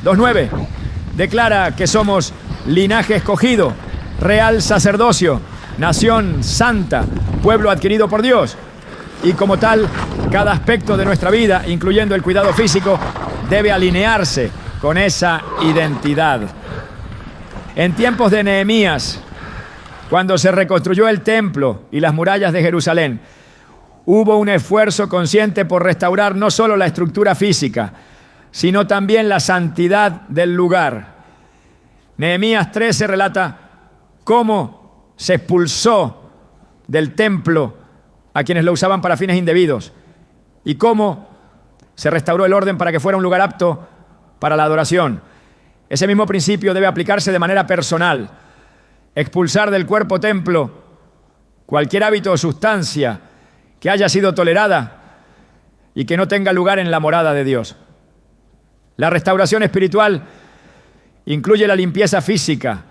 2:9 declara que somos linaje escogido, real sacerdocio, nación santa, pueblo adquirido por Dios. Y como tal, cada aspecto de nuestra vida, incluyendo el cuidado físico, debe alinearse con esa identidad. En tiempos de Nehemías, cuando se reconstruyó el templo y las murallas de Jerusalén, hubo un esfuerzo consciente por restaurar no solo la estructura física, sino también la santidad del lugar. Nehemías 13 relata cómo se expulsó del templo a quienes lo usaban para fines indebidos y cómo se restauró el orden para que fuera un lugar apto para la adoración. Ese mismo principio debe aplicarse de manera personal. Expulsar del cuerpo templo cualquier hábito o sustancia que haya sido tolerada y que no tenga lugar en la morada de Dios. La restauración espiritual incluye la limpieza física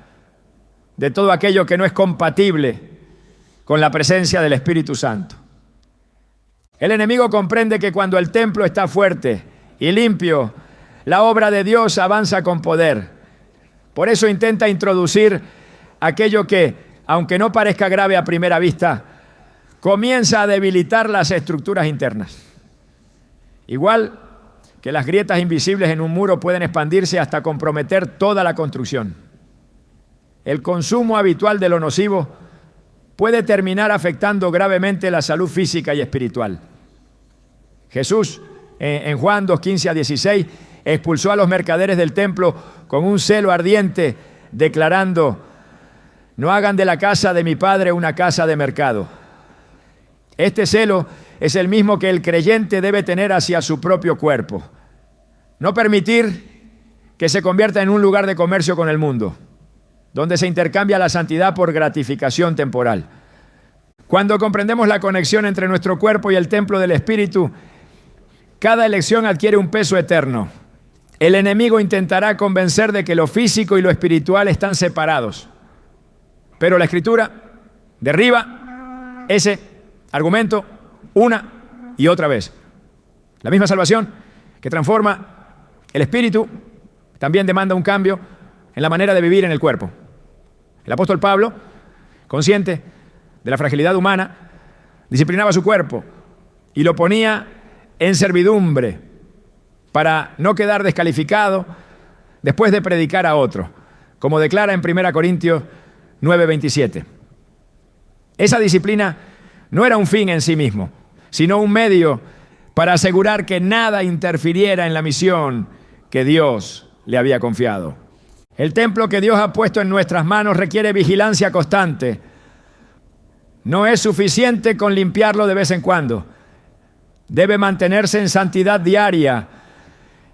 de todo aquello que no es compatible con la presencia del Espíritu Santo. El enemigo comprende que cuando el templo está fuerte y limpio, la obra de Dios avanza con poder. Por eso intenta introducir aquello que, aunque no parezca grave a primera vista, comienza a debilitar las estructuras internas. Igual que las grietas invisibles en un muro pueden expandirse hasta comprometer toda la construcción. El consumo habitual de lo nocivo puede terminar afectando gravemente la salud física y espiritual. Jesús, en Juan 2:15-16, expulsó a los mercaderes del templo con un celo ardiente, declarando: no hagan de la casa de mi Padre una casa de mercado. Este celo es el mismo que el creyente debe tener hacia su propio cuerpo. No permitir que se convierta en un lugar de comercio con el mundo, donde se intercambia la santidad por gratificación temporal. Cuando comprendemos la conexión entre nuestro cuerpo y el templo del Espíritu, cada elección adquiere un peso eterno. El enemigo intentará convencer de que lo físico y lo espiritual están separados. Pero la Escritura derriba ese argumento una y otra vez. La misma salvación que transforma el espíritu también demanda un cambio en la manera de vivir en el cuerpo. El apóstol Pablo, consciente de la fragilidad humana, disciplinaba su cuerpo y lo ponía en servidumbre para no quedar descalificado después de predicar a otro, como declara en 1 Corintios 9:27. Esa disciplina no era un fin en sí mismo, sino un medio para asegurar que nada interfiriera en la misión que Dios le había confiado. El templo que Dios ha puesto en nuestras manos requiere vigilancia constante. No es suficiente con limpiarlo de vez en cuando. Debe mantenerse en santidad diaria.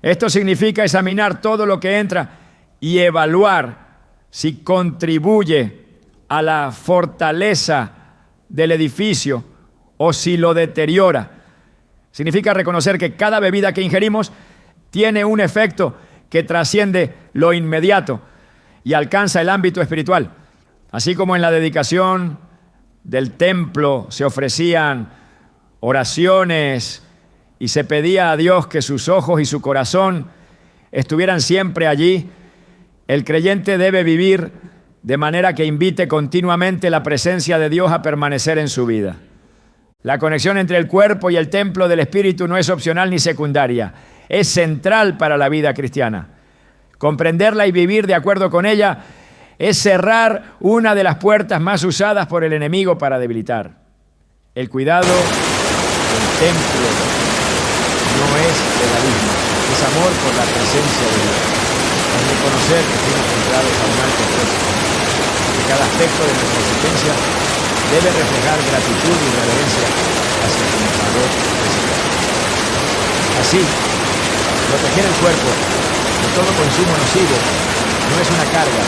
Esto significa examinar todo lo que entra y evaluar si contribuye a la fortaleza del edificio o si lo deteriora. Significa reconocer que cada bebida que ingerimos tiene un efecto que trasciende lo inmediato y alcanza el ámbito espiritual. Así como en la dedicación del templo se ofrecían oraciones y se pedía a Dios que sus ojos y su corazón estuvieran siempre allí, el creyente debe vivir de manera que invite continuamente la presencia de Dios a permanecer en su vida. La conexión entre el cuerpo y el templo del Espíritu no es opcional ni secundaria, es central para la vida cristiana. Comprenderla y vivir de acuerdo con ella es cerrar una de las puertas más usadas por el enemigo para debilitar. El cuidado del templo no es legalismo, es amor por la presencia de Dios. Es reconocer que fuimos comprados a un alto precio. Que cada aspecto de nuestra existencia debe reflejar gratitud y reverencia hacia quien pagó ese precio. Así, proteger el cuerpo de todo consumo nocivo no es una carga,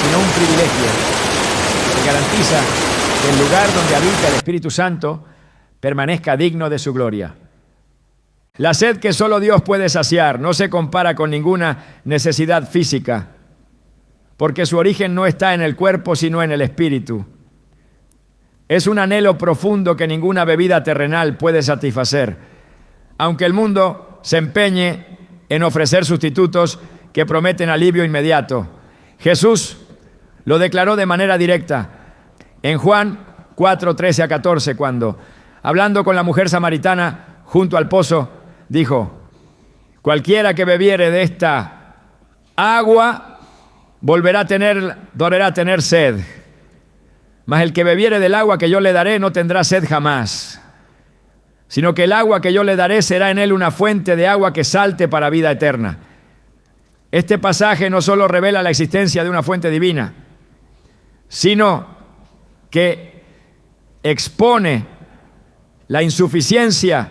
sino un privilegio que garantiza que el lugar donde habita el Espíritu Santo permanezca digno de su gloria. La sed que solo Dios puede saciar no se compara con ninguna necesidad física, porque su origen no está en el cuerpo, sino en el espíritu. Es un anhelo profundo que ninguna bebida terrenal puede satisfacer, aunque el mundo se empeñe en ofrecer sustitutos que prometen alivio inmediato. Jesús lo declaró de manera directa en Juan 4:13-14, cuando, hablando con la mujer samaritana junto al pozo, dijo: cualquiera que bebiere de esta agua volverá a tener sed, mas el que bebiere del agua que yo le daré no tendrá sed jamás, sino que el agua que yo le daré será en él una fuente de agua que salte para vida eterna. Este pasaje no solo revela la existencia de una fuente divina, sino que expone la insuficiencia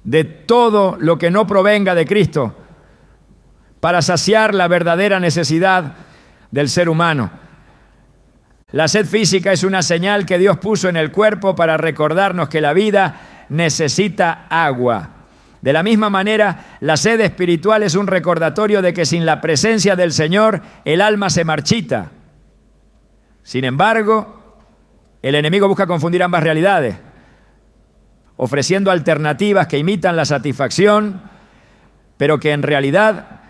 de todo lo que no provenga de Cristo para saciar la verdadera necesidad del ser humano. La sed física es una señal que Dios puso en el cuerpo para recordarnos que la vida necesita agua. De la misma manera, la sed espiritual es un recordatorio de que sin la presencia del Señor, el alma se marchita. Sin embargo, el enemigo busca confundir ambas realidades, ofreciendo alternativas que imitan la satisfacción, pero que en realidad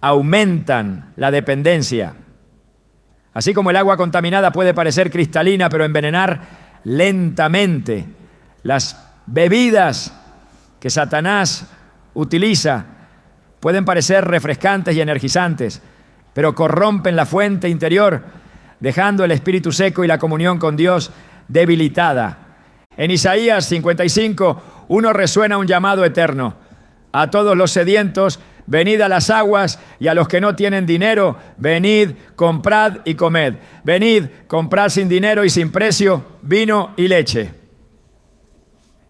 aumentan la dependencia. Así como el agua contaminada puede parecer cristalina, pero envenenar lentamente, las bebidas que Satanás utiliza pueden parecer refrescantes y energizantes, pero corrompen la fuente interior, dejando el espíritu seco y la comunión con Dios debilitada. En Isaías 55:1 resuena un llamado eterno: a todos los sedientos, venid a las aguas, y a los que no tienen dinero, venid, comprad y comed. Venid, comprad sin dinero y sin precio vino y leche.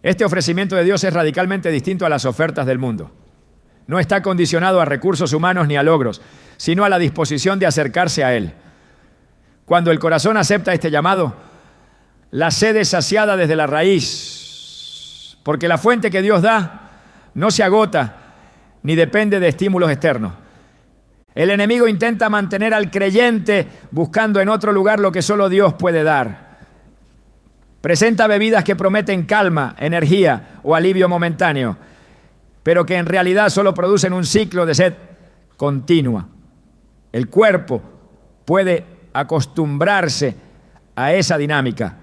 Este ofrecimiento de Dios es radicalmente distinto a las ofertas del mundo. No está condicionado a recursos humanos ni a logros, sino a la disposición de acercarse a Él. Cuando el corazón acepta este llamado, la sed es saciada desde la raíz, porque la fuente que Dios da no se agota ni depende de estímulos externos. El enemigo intenta mantener al creyente buscando en otro lugar lo que solo Dios puede dar. Presenta bebidas que prometen calma, energía o alivio momentáneo, pero que en realidad solo producen un ciclo de sed continua. El cuerpo puede acostumbrarse a esa dinámica,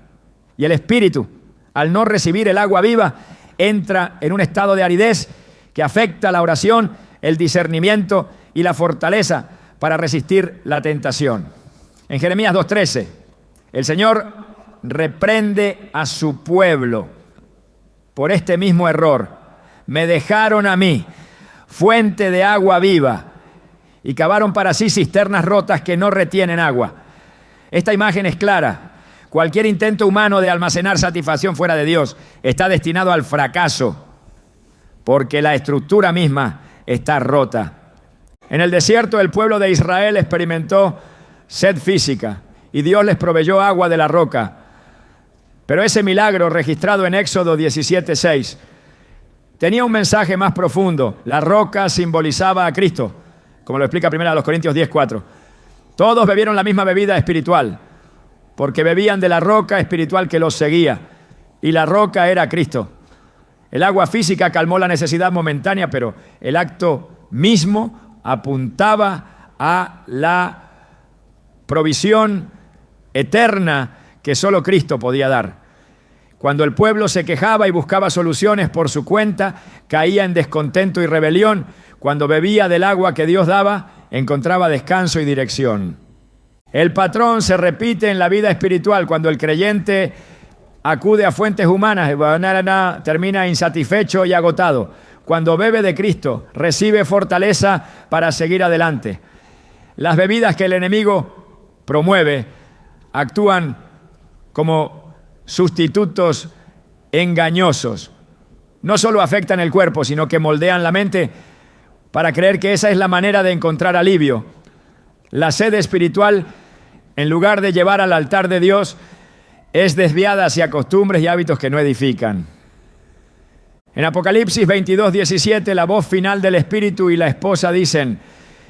y el espíritu, al no recibir el agua viva, entra en un estado de aridez que afecta la oración, el discernimiento y la fortaleza para resistir la tentación. En Jeremías 2:13, el Señor reprende a su pueblo por este mismo error. Me dejaron a mí, fuente de agua viva, y cavaron para sí cisternas rotas que no retienen agua. Esta imagen es clara. Cualquier intento humano de almacenar satisfacción fuera de Dios está destinado al fracaso, porque la estructura misma está rota. En el desierto, el pueblo de Israel experimentó sed física y Dios les proveyó agua de la roca. Pero ese milagro, registrado en Éxodo 17:6, tenía un mensaje más profundo. La roca simbolizaba a Cristo, como lo explica 1 Corintios 10:4. Todos bebieron la misma bebida espiritual, porque bebían de la roca espiritual que los seguía, y la roca era Cristo. El agua física calmó la necesidad momentánea, pero el acto mismo apuntaba a la provisión eterna que solo Cristo podía dar. Cuando el pueblo se quejaba y buscaba soluciones por su cuenta, caía en descontento y rebelión. Cuando bebía del agua que Dios daba, encontraba descanso y dirección. El patrón se repite en la vida espiritual. Cuando el creyente acude a fuentes humanas, termina insatisfecho y agotado. Cuando bebe de Cristo, recibe fortaleza para seguir adelante. Las bebidas que el enemigo promueve actúan como sustitutos engañosos. no solo afectan el cuerpo, sino que moldean la mente para creer que esa es la manera de encontrar alivio. La sed espiritual, en lugar de llevar al altar de Dios, es desviada hacia costumbres y hábitos que no edifican. En Apocalipsis 22:17, la voz final del Espíritu y la esposa dicen: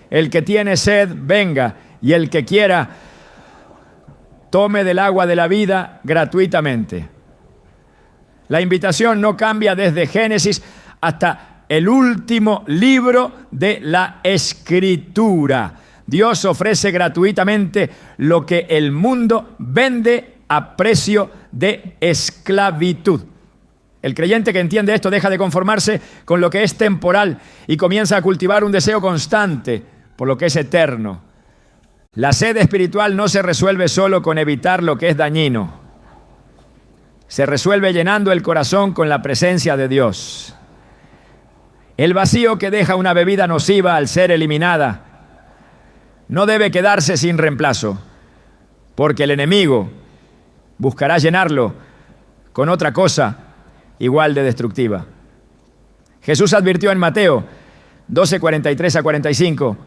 el que tiene sed, venga, y el que quiera, tome del agua de la vida gratuitamente. La invitación no cambia desde Génesis hasta el último libro de la Escritura. Dios ofrece gratuitamente lo que el mundo vende a precio de esclavitud. El creyente que entiende esto deja de conformarse con lo que es temporal y comienza a cultivar un deseo constante por lo que es eterno. La sed espiritual no se resuelve solo con evitar lo que es dañino. Se resuelve llenando el corazón con la presencia de Dios. El vacío que deja una bebida nociva al ser eliminada no debe quedarse sin reemplazo, porque el enemigo buscará llenarlo con otra cosa igual de destructiva. Jesús advirtió en Mateo 12:43-45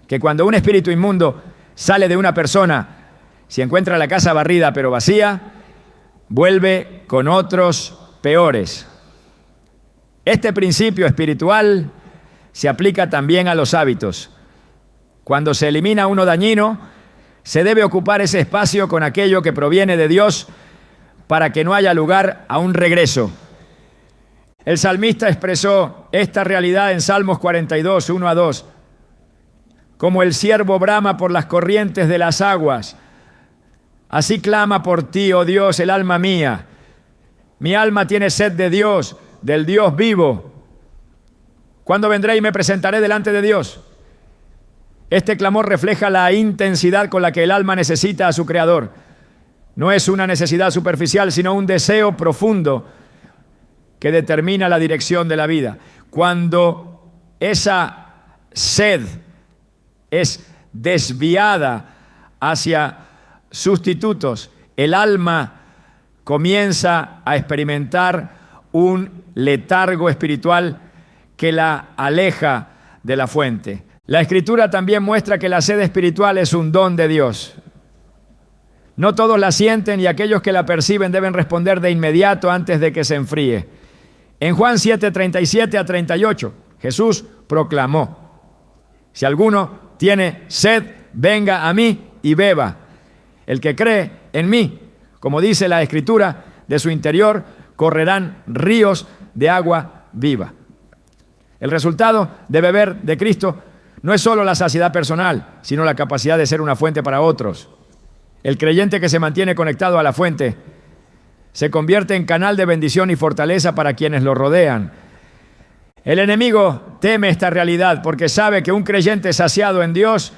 que cuando un espíritu inmundo sale de una persona, si encuentra la casa barrida pero vacía, vuelve con otros peores. Este principio espiritual se aplica también a los hábitos. Cuando se elimina uno dañino, se debe ocupar ese espacio con aquello que proviene de Dios para que no haya lugar a un regreso. El salmista expresó esta realidad en Salmos 42, 1-2. Como el ciervo brama por las corrientes de las aguas, así clama por ti, oh Dios, el alma mía. Mi alma tiene sed de Dios, del Dios vivo. ¿Cuándo vendré y me presentaré delante de Dios? Este clamor refleja la intensidad con la que el alma necesita a su Creador. No es una necesidad superficial, sino un deseo profundo que determina la dirección de la vida. Cuando esa sed es desviada hacia sustitutos, el alma comienza a experimentar un letargo espiritual que la aleja de la fuente. La Escritura también muestra que la sed espiritual es un don de Dios. No todos la sienten y aquellos que la perciben deben responder de inmediato antes de que se enfríe. En Juan 7:37-38, Jesús proclamó: si alguno tiene sed, venga a mí y beba. El que cree en mí, como dice la Escritura, de su interior correrán ríos de agua viva. El resultado de beber de Cristo no es solo la saciedad personal, sino la capacidad de ser una fuente para otros. El creyente que se mantiene conectado a la fuente se convierte en canal de bendición y fortaleza para quienes lo rodean. El enemigo teme esta realidad porque sabe que un creyente saciado en Dios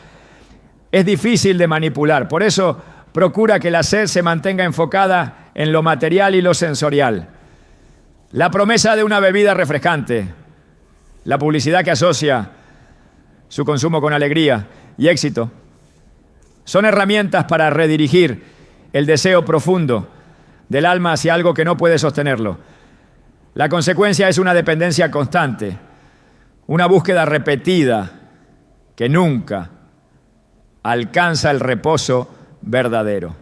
es difícil de manipular. Por eso procura que la sed se mantenga enfocada en lo material y lo sensorial. La promesa de una bebida refrescante, la publicidad que asocia su consumo con alegría y éxito, son herramientas para redirigir el deseo profundo del alma hacia algo que no puede sostenerlo. La consecuencia es una dependencia constante, una búsqueda repetida que nunca alcanza el reposo verdadero.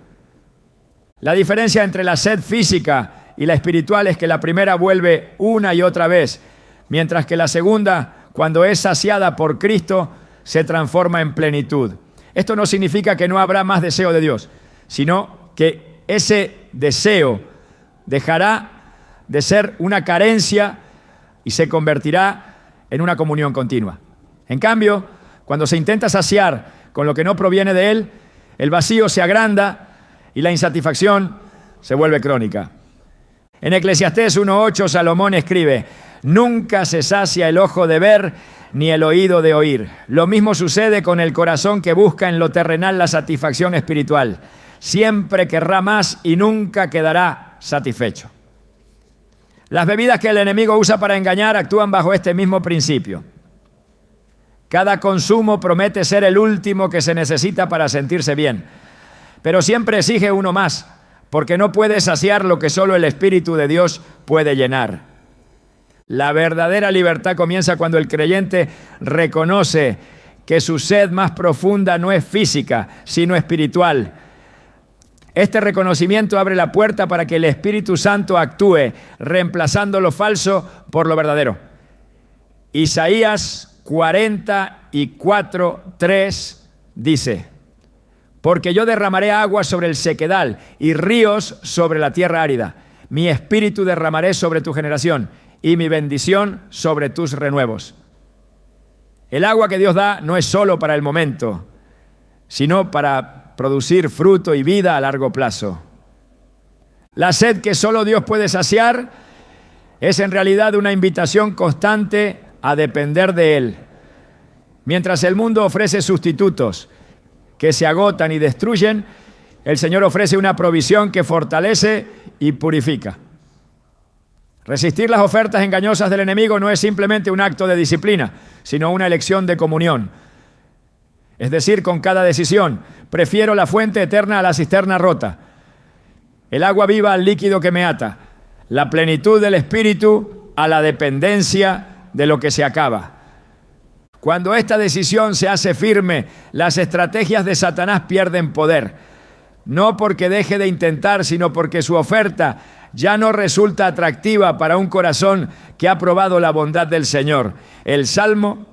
La diferencia entre la sed física y la espiritual es que la primera vuelve una y otra vez, mientras que la segunda, cuando es saciada por Cristo, se transforma en plenitud. Esto no significa que no habrá más deseo de Dios, sino que ese deseo dejará de ser una carencia y se convertirá en una comunión continua. En cambio, cuando se intenta saciar con lo que no proviene de Él, el vacío se agranda y la insatisfacción se vuelve crónica. En Eclesiastés 1:8, Salomón escribe: nunca se sacia el ojo de ver ni el oído de oír. Lo mismo sucede con el corazón que busca en lo terrenal la satisfacción espiritual. Siempre querrá más y nunca quedará satisfecho. Las bebidas que el enemigo usa para engañar actúan bajo este mismo principio. Cada consumo promete ser el último que se necesita para sentirse bien, pero siempre exige uno más, porque no puede saciar lo que solo el Espíritu de Dios puede llenar. La verdadera libertad comienza cuando el creyente reconoce que su sed más profunda no es física, sino espiritual. Este reconocimiento abre la puerta para que el Espíritu Santo actúe, reemplazando lo falso por lo verdadero. Isaías 44:3 dice: porque yo derramaré agua sobre el sequedal y ríos sobre la tierra árida. Mi espíritu derramaré sobre tu generación y mi bendición sobre tus renuevos. El agua que Dios da no es solo para el momento, sino para producir fruto y vida a largo plazo. La sed que solo Dios puede saciar es en realidad una invitación constante a depender de Él. Mientras el mundo ofrece sustitutos que se agotan y destruyen, el Señor ofrece una provisión que fortalece y purifica. Resistir las ofertas engañosas del enemigo no es simplemente un acto de disciplina, sino una elección de comunión. Es decir, con cada decisión, prefiero la fuente eterna a la cisterna rota, el agua viva al líquido que me ata, la plenitud del Espíritu a la dependencia de lo que se acaba. Cuando esta decisión se hace firme, las estrategias de Satanás pierden poder. No porque deje de intentar, sino porque su oferta ya no resulta atractiva para un corazón que ha probado la bondad del Señor. El Salmo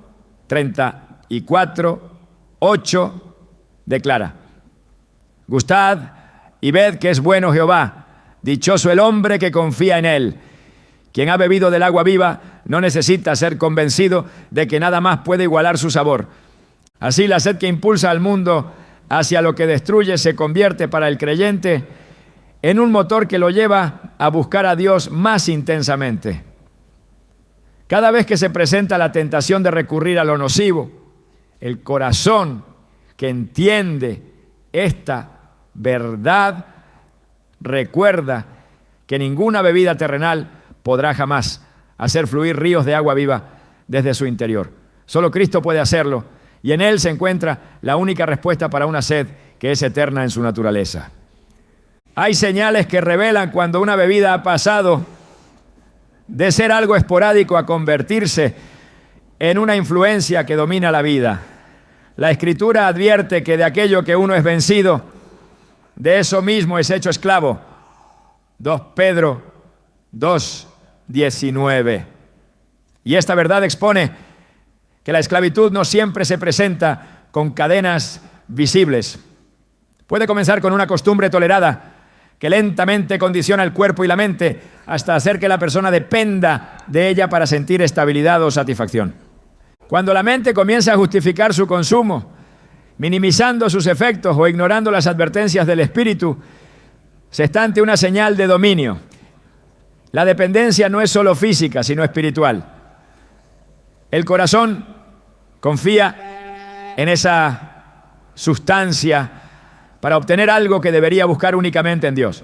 34:8 declara: gustad y ved que es bueno Jehová, dichoso el hombre que confía en él. Quien ha bebido del agua viva no necesita ser convencido de que nada más puede igualar su sabor. Así, la sed que impulsa al mundo hacia lo que destruye se convierte para el creyente en un motor que lo lleva a buscar a Dios más intensamente. Cada vez que se presenta la tentación de recurrir a lo nocivo, el corazón que entiende esta verdad recuerda que ninguna bebida terrenal podrá jamás hacer fluir ríos de agua viva desde su interior. Solo Cristo puede hacerlo, y en Él se encuentra la única respuesta para una sed que es eterna en su naturaleza. Hay señales que revelan cuando una bebida ha pasado de ser algo esporádico a convertirse en una influencia que domina la vida. La Escritura advierte que de aquello que uno es vencido, de eso mismo es hecho esclavo. 2 Pedro 2:19. Y esta verdad expone que la esclavitud no siempre se presenta con cadenas visibles. Puede comenzar con una costumbre tolerada que lentamente condiciona el cuerpo y la mente hasta hacer que la persona dependa de ella para sentir estabilidad o satisfacción. Cuando la mente comienza a justificar su consumo, minimizando sus efectos o ignorando las advertencias del espíritu, se está ante una señal de dominio. La dependencia no es solo física, sino espiritual. El corazón confía en esa sustancia para obtener algo que debería buscar únicamente en Dios.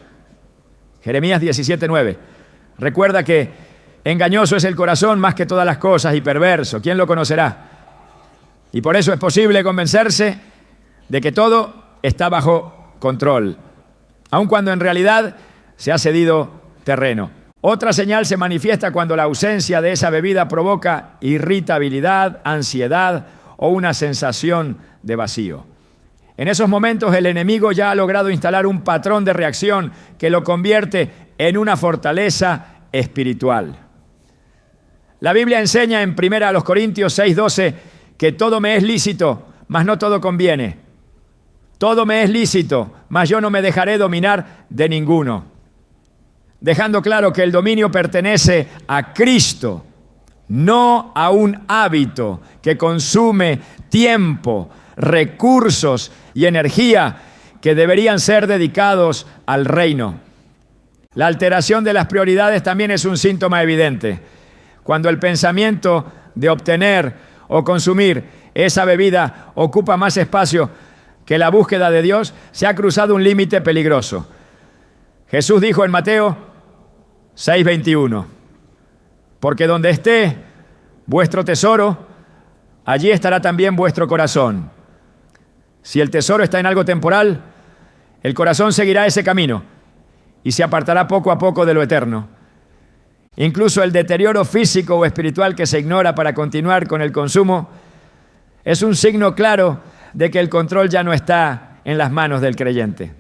Jeremías 17:9. Recuerda que engañoso es el corazón más que todas las cosas y perverso. ¿Quién lo conocerá? Y por eso es posible convencerse de que todo está bajo control, aun cuando en realidad se ha cedido terreno. Otra señal se manifiesta cuando la ausencia de esa bebida provoca irritabilidad, ansiedad o una sensación de vacío. En esos momentos el enemigo ya ha logrado instalar un patrón de reacción que lo convierte en una fortaleza espiritual. La Biblia enseña en 1 Corintios 6:12 que todo me es lícito, mas no todo conviene. Todo me es lícito, mas yo no me dejaré dominar de ninguno. Dejando claro que el dominio pertenece a Cristo, no a un hábito que consume tiempo, recursos y energía que deberían ser dedicados al reino. La alteración de las prioridades también es un síntoma evidente. Cuando el pensamiento de obtener o consumir esa bebida ocupa más espacio que la búsqueda de Dios, se ha cruzado un límite peligroso. Jesús dijo en Mateo 6:21, porque donde esté vuestro tesoro, allí estará también vuestro corazón. Si el tesoro está en algo temporal, el corazón seguirá ese camino y se apartará poco a poco de lo eterno. Incluso el deterioro físico o espiritual que se ignora para continuar con el consumo es un signo claro de que el control ya no está en las manos del creyente.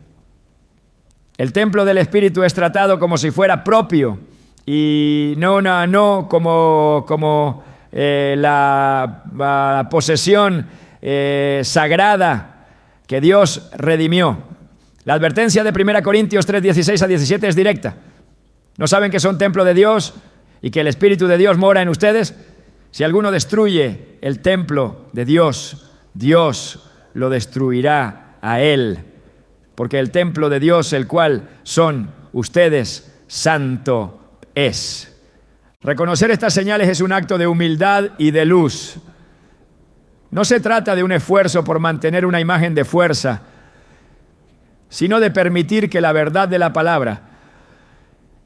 El templo del Espíritu es tratado como si fuera propio y no como la posesión sagrada que Dios redimió. La advertencia de 1 Corintios 3, 16 a 17 es directa. ¿No saben que son templo de Dios y que el Espíritu de Dios mora en ustedes? Si alguno destruye el templo de Dios, Dios lo destruirá a él, porque el templo de Dios, el cual son ustedes, santo es. Reconocer estas señales es un acto de humildad y de luz. No se trata de un esfuerzo por mantener una imagen de fuerza, sino de permitir que la verdad de la palabra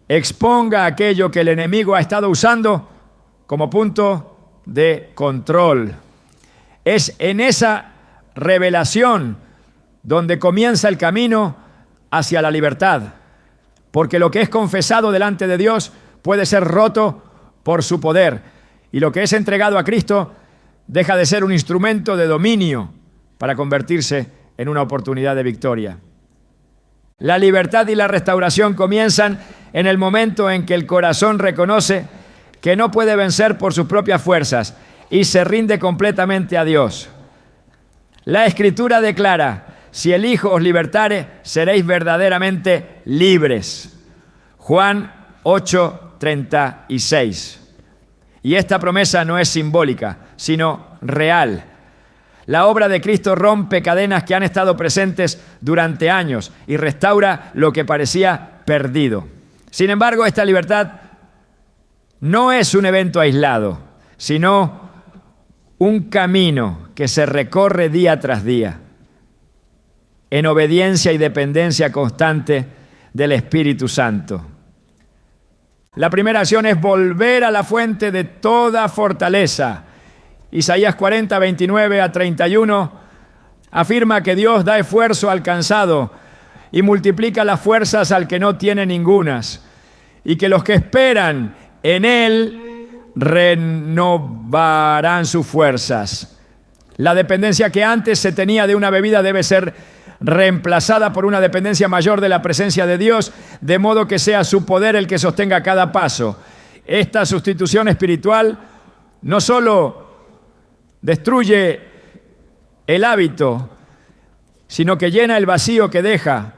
exponga aquello que el enemigo ha estado usando como punto de control. Es en esa revelación donde comienza el camino hacia la libertad, porque lo que es confesado delante de Dios puede ser roto por su poder, y lo que es entregado a Cristo deja de ser un instrumento de dominio para convertirse en una oportunidad de victoria. La libertad y la restauración comienzan en el momento en que el corazón reconoce que no puede vencer por sus propias fuerzas y se rinde completamente a Dios. La Escritura declara: si el Hijo os libertare, seréis verdaderamente libres. Juan 8:36. Y esta promesa no es simbólica, sino real. La obra de Cristo rompe cadenas que han estado presentes durante años y restaura lo que parecía perdido. Sin embargo, esta libertad no es un evento aislado, sino un camino que se recorre día tras día, en obediencia y dependencia constante del Espíritu Santo. La primera acción es volver a la fuente de toda fortaleza. Isaías 40, 29 a 31 afirma que Dios da esfuerzo al cansado y multiplica las fuerzas al que no tiene ningunas, y que los que esperan en Él renovarán sus fuerzas. La dependencia que antes se tenía de una bebida debe ser reemplazada por una dependencia mayor de la presencia de Dios, de modo que sea su poder el que sostenga cada paso. Esta sustitución espiritual no solo destruye el hábito, sino que llena el vacío que deja,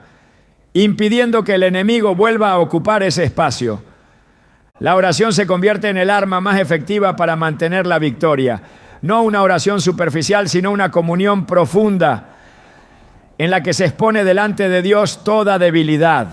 impidiendo que el enemigo vuelva a ocupar ese espacio. La oración se convierte en el arma más efectiva para mantener la victoria. No una oración superficial, sino una comunión profunda en la que se expone delante de Dios toda debilidad.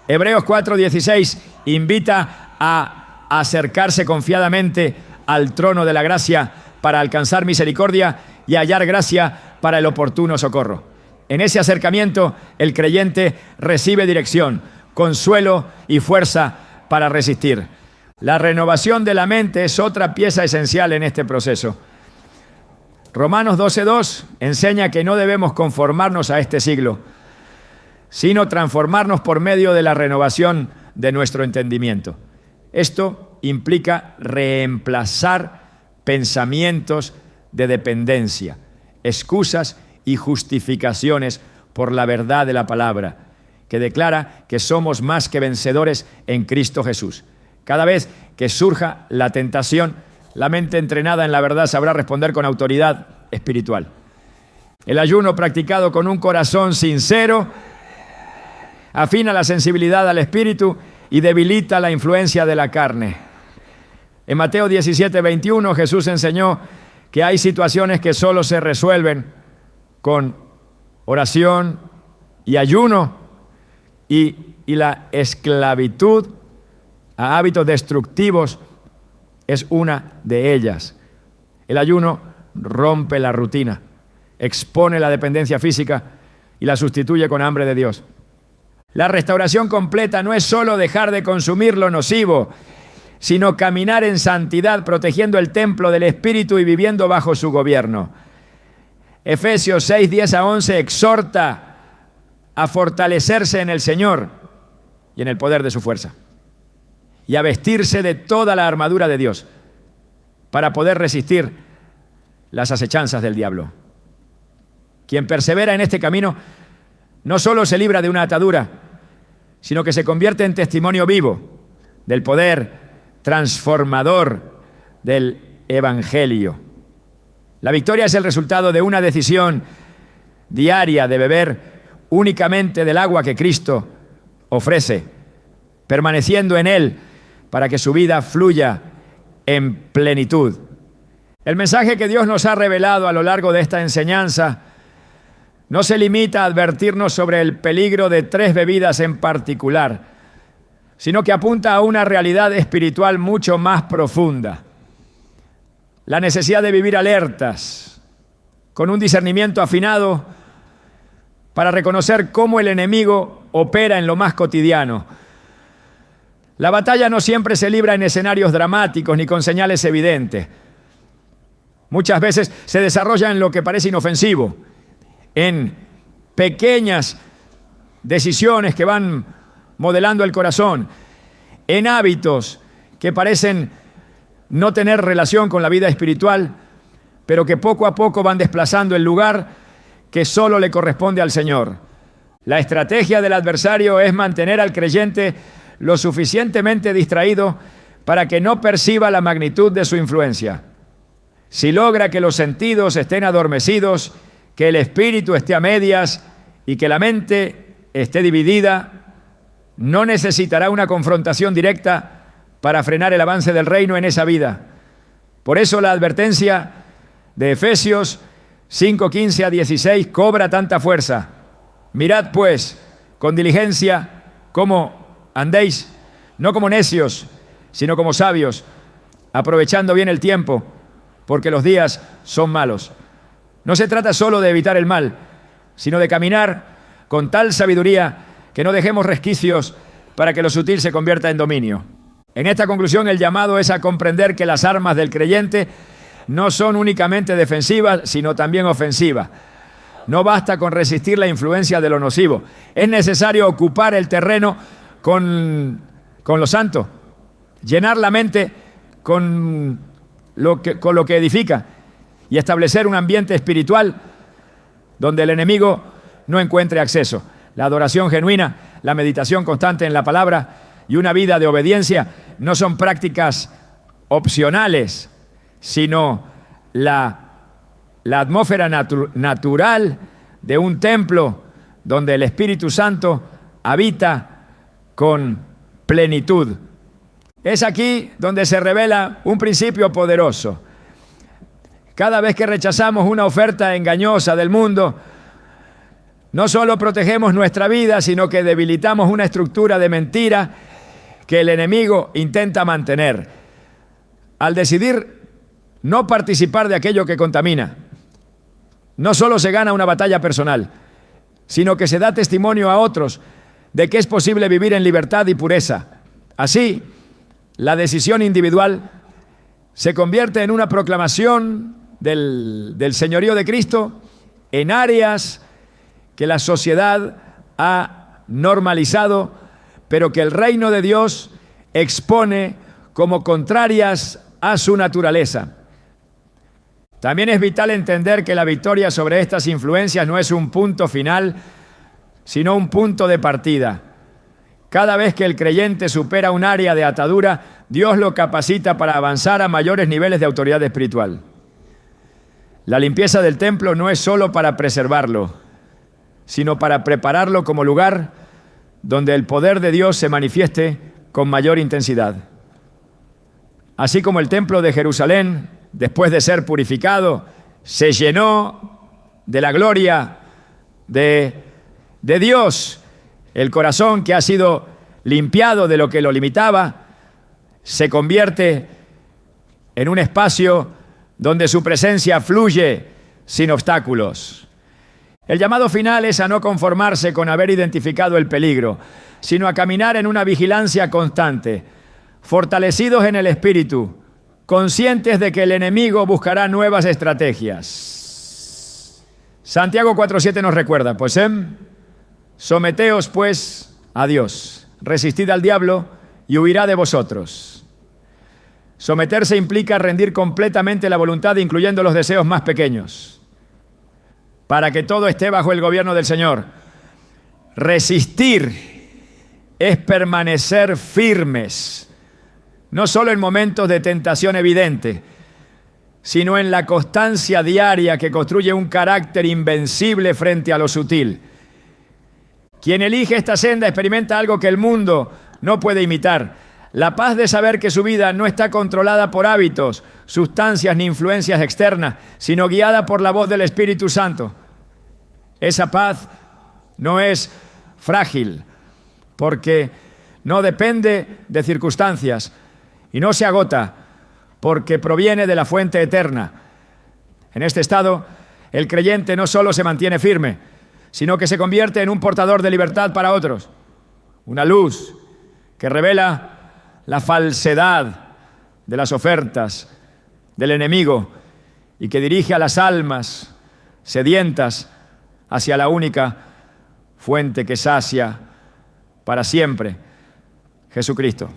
Hebreos 4:16 invita a acercarse confiadamente al trono de la gracia para alcanzar misericordia y hallar gracia para el oportuno socorro. En ese acercamiento, el creyente recibe dirección, consuelo y fuerza para resistir. La renovación de la mente es otra pieza esencial en este proceso. Romanos 12:2 enseña que no debemos conformarnos a este siglo, sino transformarnos por medio de la renovación de nuestro entendimiento. Esto implica reemplazar pensamientos de dependencia, excusas y justificaciones por la verdad de la palabra, que declara que somos más que vencedores en Cristo Jesús. Cada vez que surja la tentación, la mente entrenada en la verdad sabrá responder con autoridad espiritual. El ayuno practicado con un corazón sincero afina la sensibilidad al espíritu y debilita la influencia de la carne. En Mateo 17:21 Jesús enseñó que hay situaciones que solo se resuelven con oración y ayuno, y la esclavitud a hábitos destructivos es una de ellas. El ayuno rompe la rutina, expone la dependencia física y la sustituye con hambre de Dios. La restauración completa no es solo dejar de consumir lo nocivo, sino caminar en santidad, protegiendo el templo del Espíritu y viviendo bajo su gobierno. Efesios 6, 10 a 11 exhorta a fortalecerse en el Señor y en el poder de su fuerza. y a vestirse de toda la armadura de Dios para poder resistir las acechanzas del diablo. Quien persevera en este camino no solo se libra de una atadura, sino que se convierte en testimonio vivo del poder transformador del Evangelio. La victoria es el resultado de una decisión diaria de beber únicamente del agua que Cristo ofrece, permaneciendo en Él para que su vida fluya en plenitud. El mensaje que Dios nos ha revelado a lo largo de esta enseñanza no se limita a advertirnos sobre el peligro de 3 bebidas en particular, sino que apunta a una realidad espiritual mucho más profunda. La necesidad de vivir alertas, con un discernimiento afinado para reconocer cómo el enemigo opera en lo más cotidiano. La batalla no siempre se libra en escenarios dramáticos ni con señales evidentes. Muchas veces se desarrolla en lo que parece inofensivo, en pequeñas decisiones que van modelando el corazón, en hábitos que parecen no tener relación con la vida espiritual, pero que poco a poco van desplazando el lugar que solo le corresponde al Señor. La estrategia del adversario es mantener al creyente lo suficientemente distraído para que no perciba la magnitud de su influencia. Si logra que los sentidos estén adormecidos, que el espíritu esté a medias y que la mente esté dividida, no necesitará una confrontación directa para frenar el avance del reino en esa vida. Por eso la advertencia de Efesios 5:15 a 16 cobra tanta fuerza. Mirad pues con diligencia cómo andéis, no como necios, sino como sabios, aprovechando bien el tiempo, porque los días son malos. No se trata solo de evitar el mal, sino de caminar con tal sabiduría que no dejemos resquicios para que lo sutil se convierta en dominio. En esta conclusión, el llamado es a comprender que las armas del creyente no son únicamente defensivas, sino también ofensivas. No basta con resistir la influencia de lo nocivo. Es necesario ocupar el terreno con lo santo, llenar la mente con lo que edifica y establecer un ambiente espiritual donde el enemigo no encuentre acceso. La adoración genuina, la meditación constante en la palabra y una vida de obediencia no son prácticas opcionales, sino la atmósfera natural de un templo donde el Espíritu Santo habita con plenitud. Es aquí donde se revela un principio poderoso. Cada vez que rechazamos una oferta engañosa del mundo, no solo protegemos nuestra vida, sino que debilitamos una estructura de mentira que el enemigo intenta mantener. Al decidir no participar de aquello que contamina, no solo se gana una batalla personal, sino que se da testimonio a otros de que es posible vivir en libertad y pureza. Así, la decisión individual se convierte en una proclamación del señorío de Cristo en áreas que la sociedad ha normalizado, pero que el reino de Dios expone como contrarias a su naturaleza. También es vital entender que la victoria sobre estas influencias no es un punto final, sino un punto de partida. Cada vez que el creyente supera un área de atadura, Dios lo capacita para avanzar a mayores niveles de autoridad espiritual. La limpieza del templo no es solo para preservarlo, sino para prepararlo como lugar donde el poder de Dios se manifieste con mayor intensidad. Así como el templo de Jerusalén, después de ser purificado, se llenó de la gloria de Dios, el corazón que ha sido limpiado de lo que lo limitaba, se convierte en un espacio donde su presencia fluye sin obstáculos. El llamado final es a no conformarse con haber identificado el peligro, sino a caminar en una vigilancia constante, fortalecidos en el espíritu, conscientes de que el enemigo buscará nuevas estrategias. Santiago 4:7 nos recuerda, pues someteos pues a Dios, resistid al diablo y huirá de vosotros. Someterse implica rendir completamente la voluntad, incluyendo los deseos más pequeños, para que todo esté bajo el gobierno del Señor. Resistir es permanecer firmes, no solo en momentos de tentación evidente, sino en la constancia diaria que construye un carácter invencible frente a lo sutil. Quien elige esta senda experimenta algo que el mundo no puede imitar: la paz de saber que su vida no está controlada por hábitos, sustancias ni influencias externas, sino guiada por la voz del Espíritu Santo. Esa paz no es frágil, porque no depende de circunstancias y no se agota, porque proviene de la fuente eterna. En este estado, el creyente no solo se mantiene firme, sino que se convierte en un portador de libertad para otros, una luz que revela la falsedad de las ofertas del enemigo y que dirige a las almas sedientas hacia la única fuente que sacia para siempre, Jesucristo.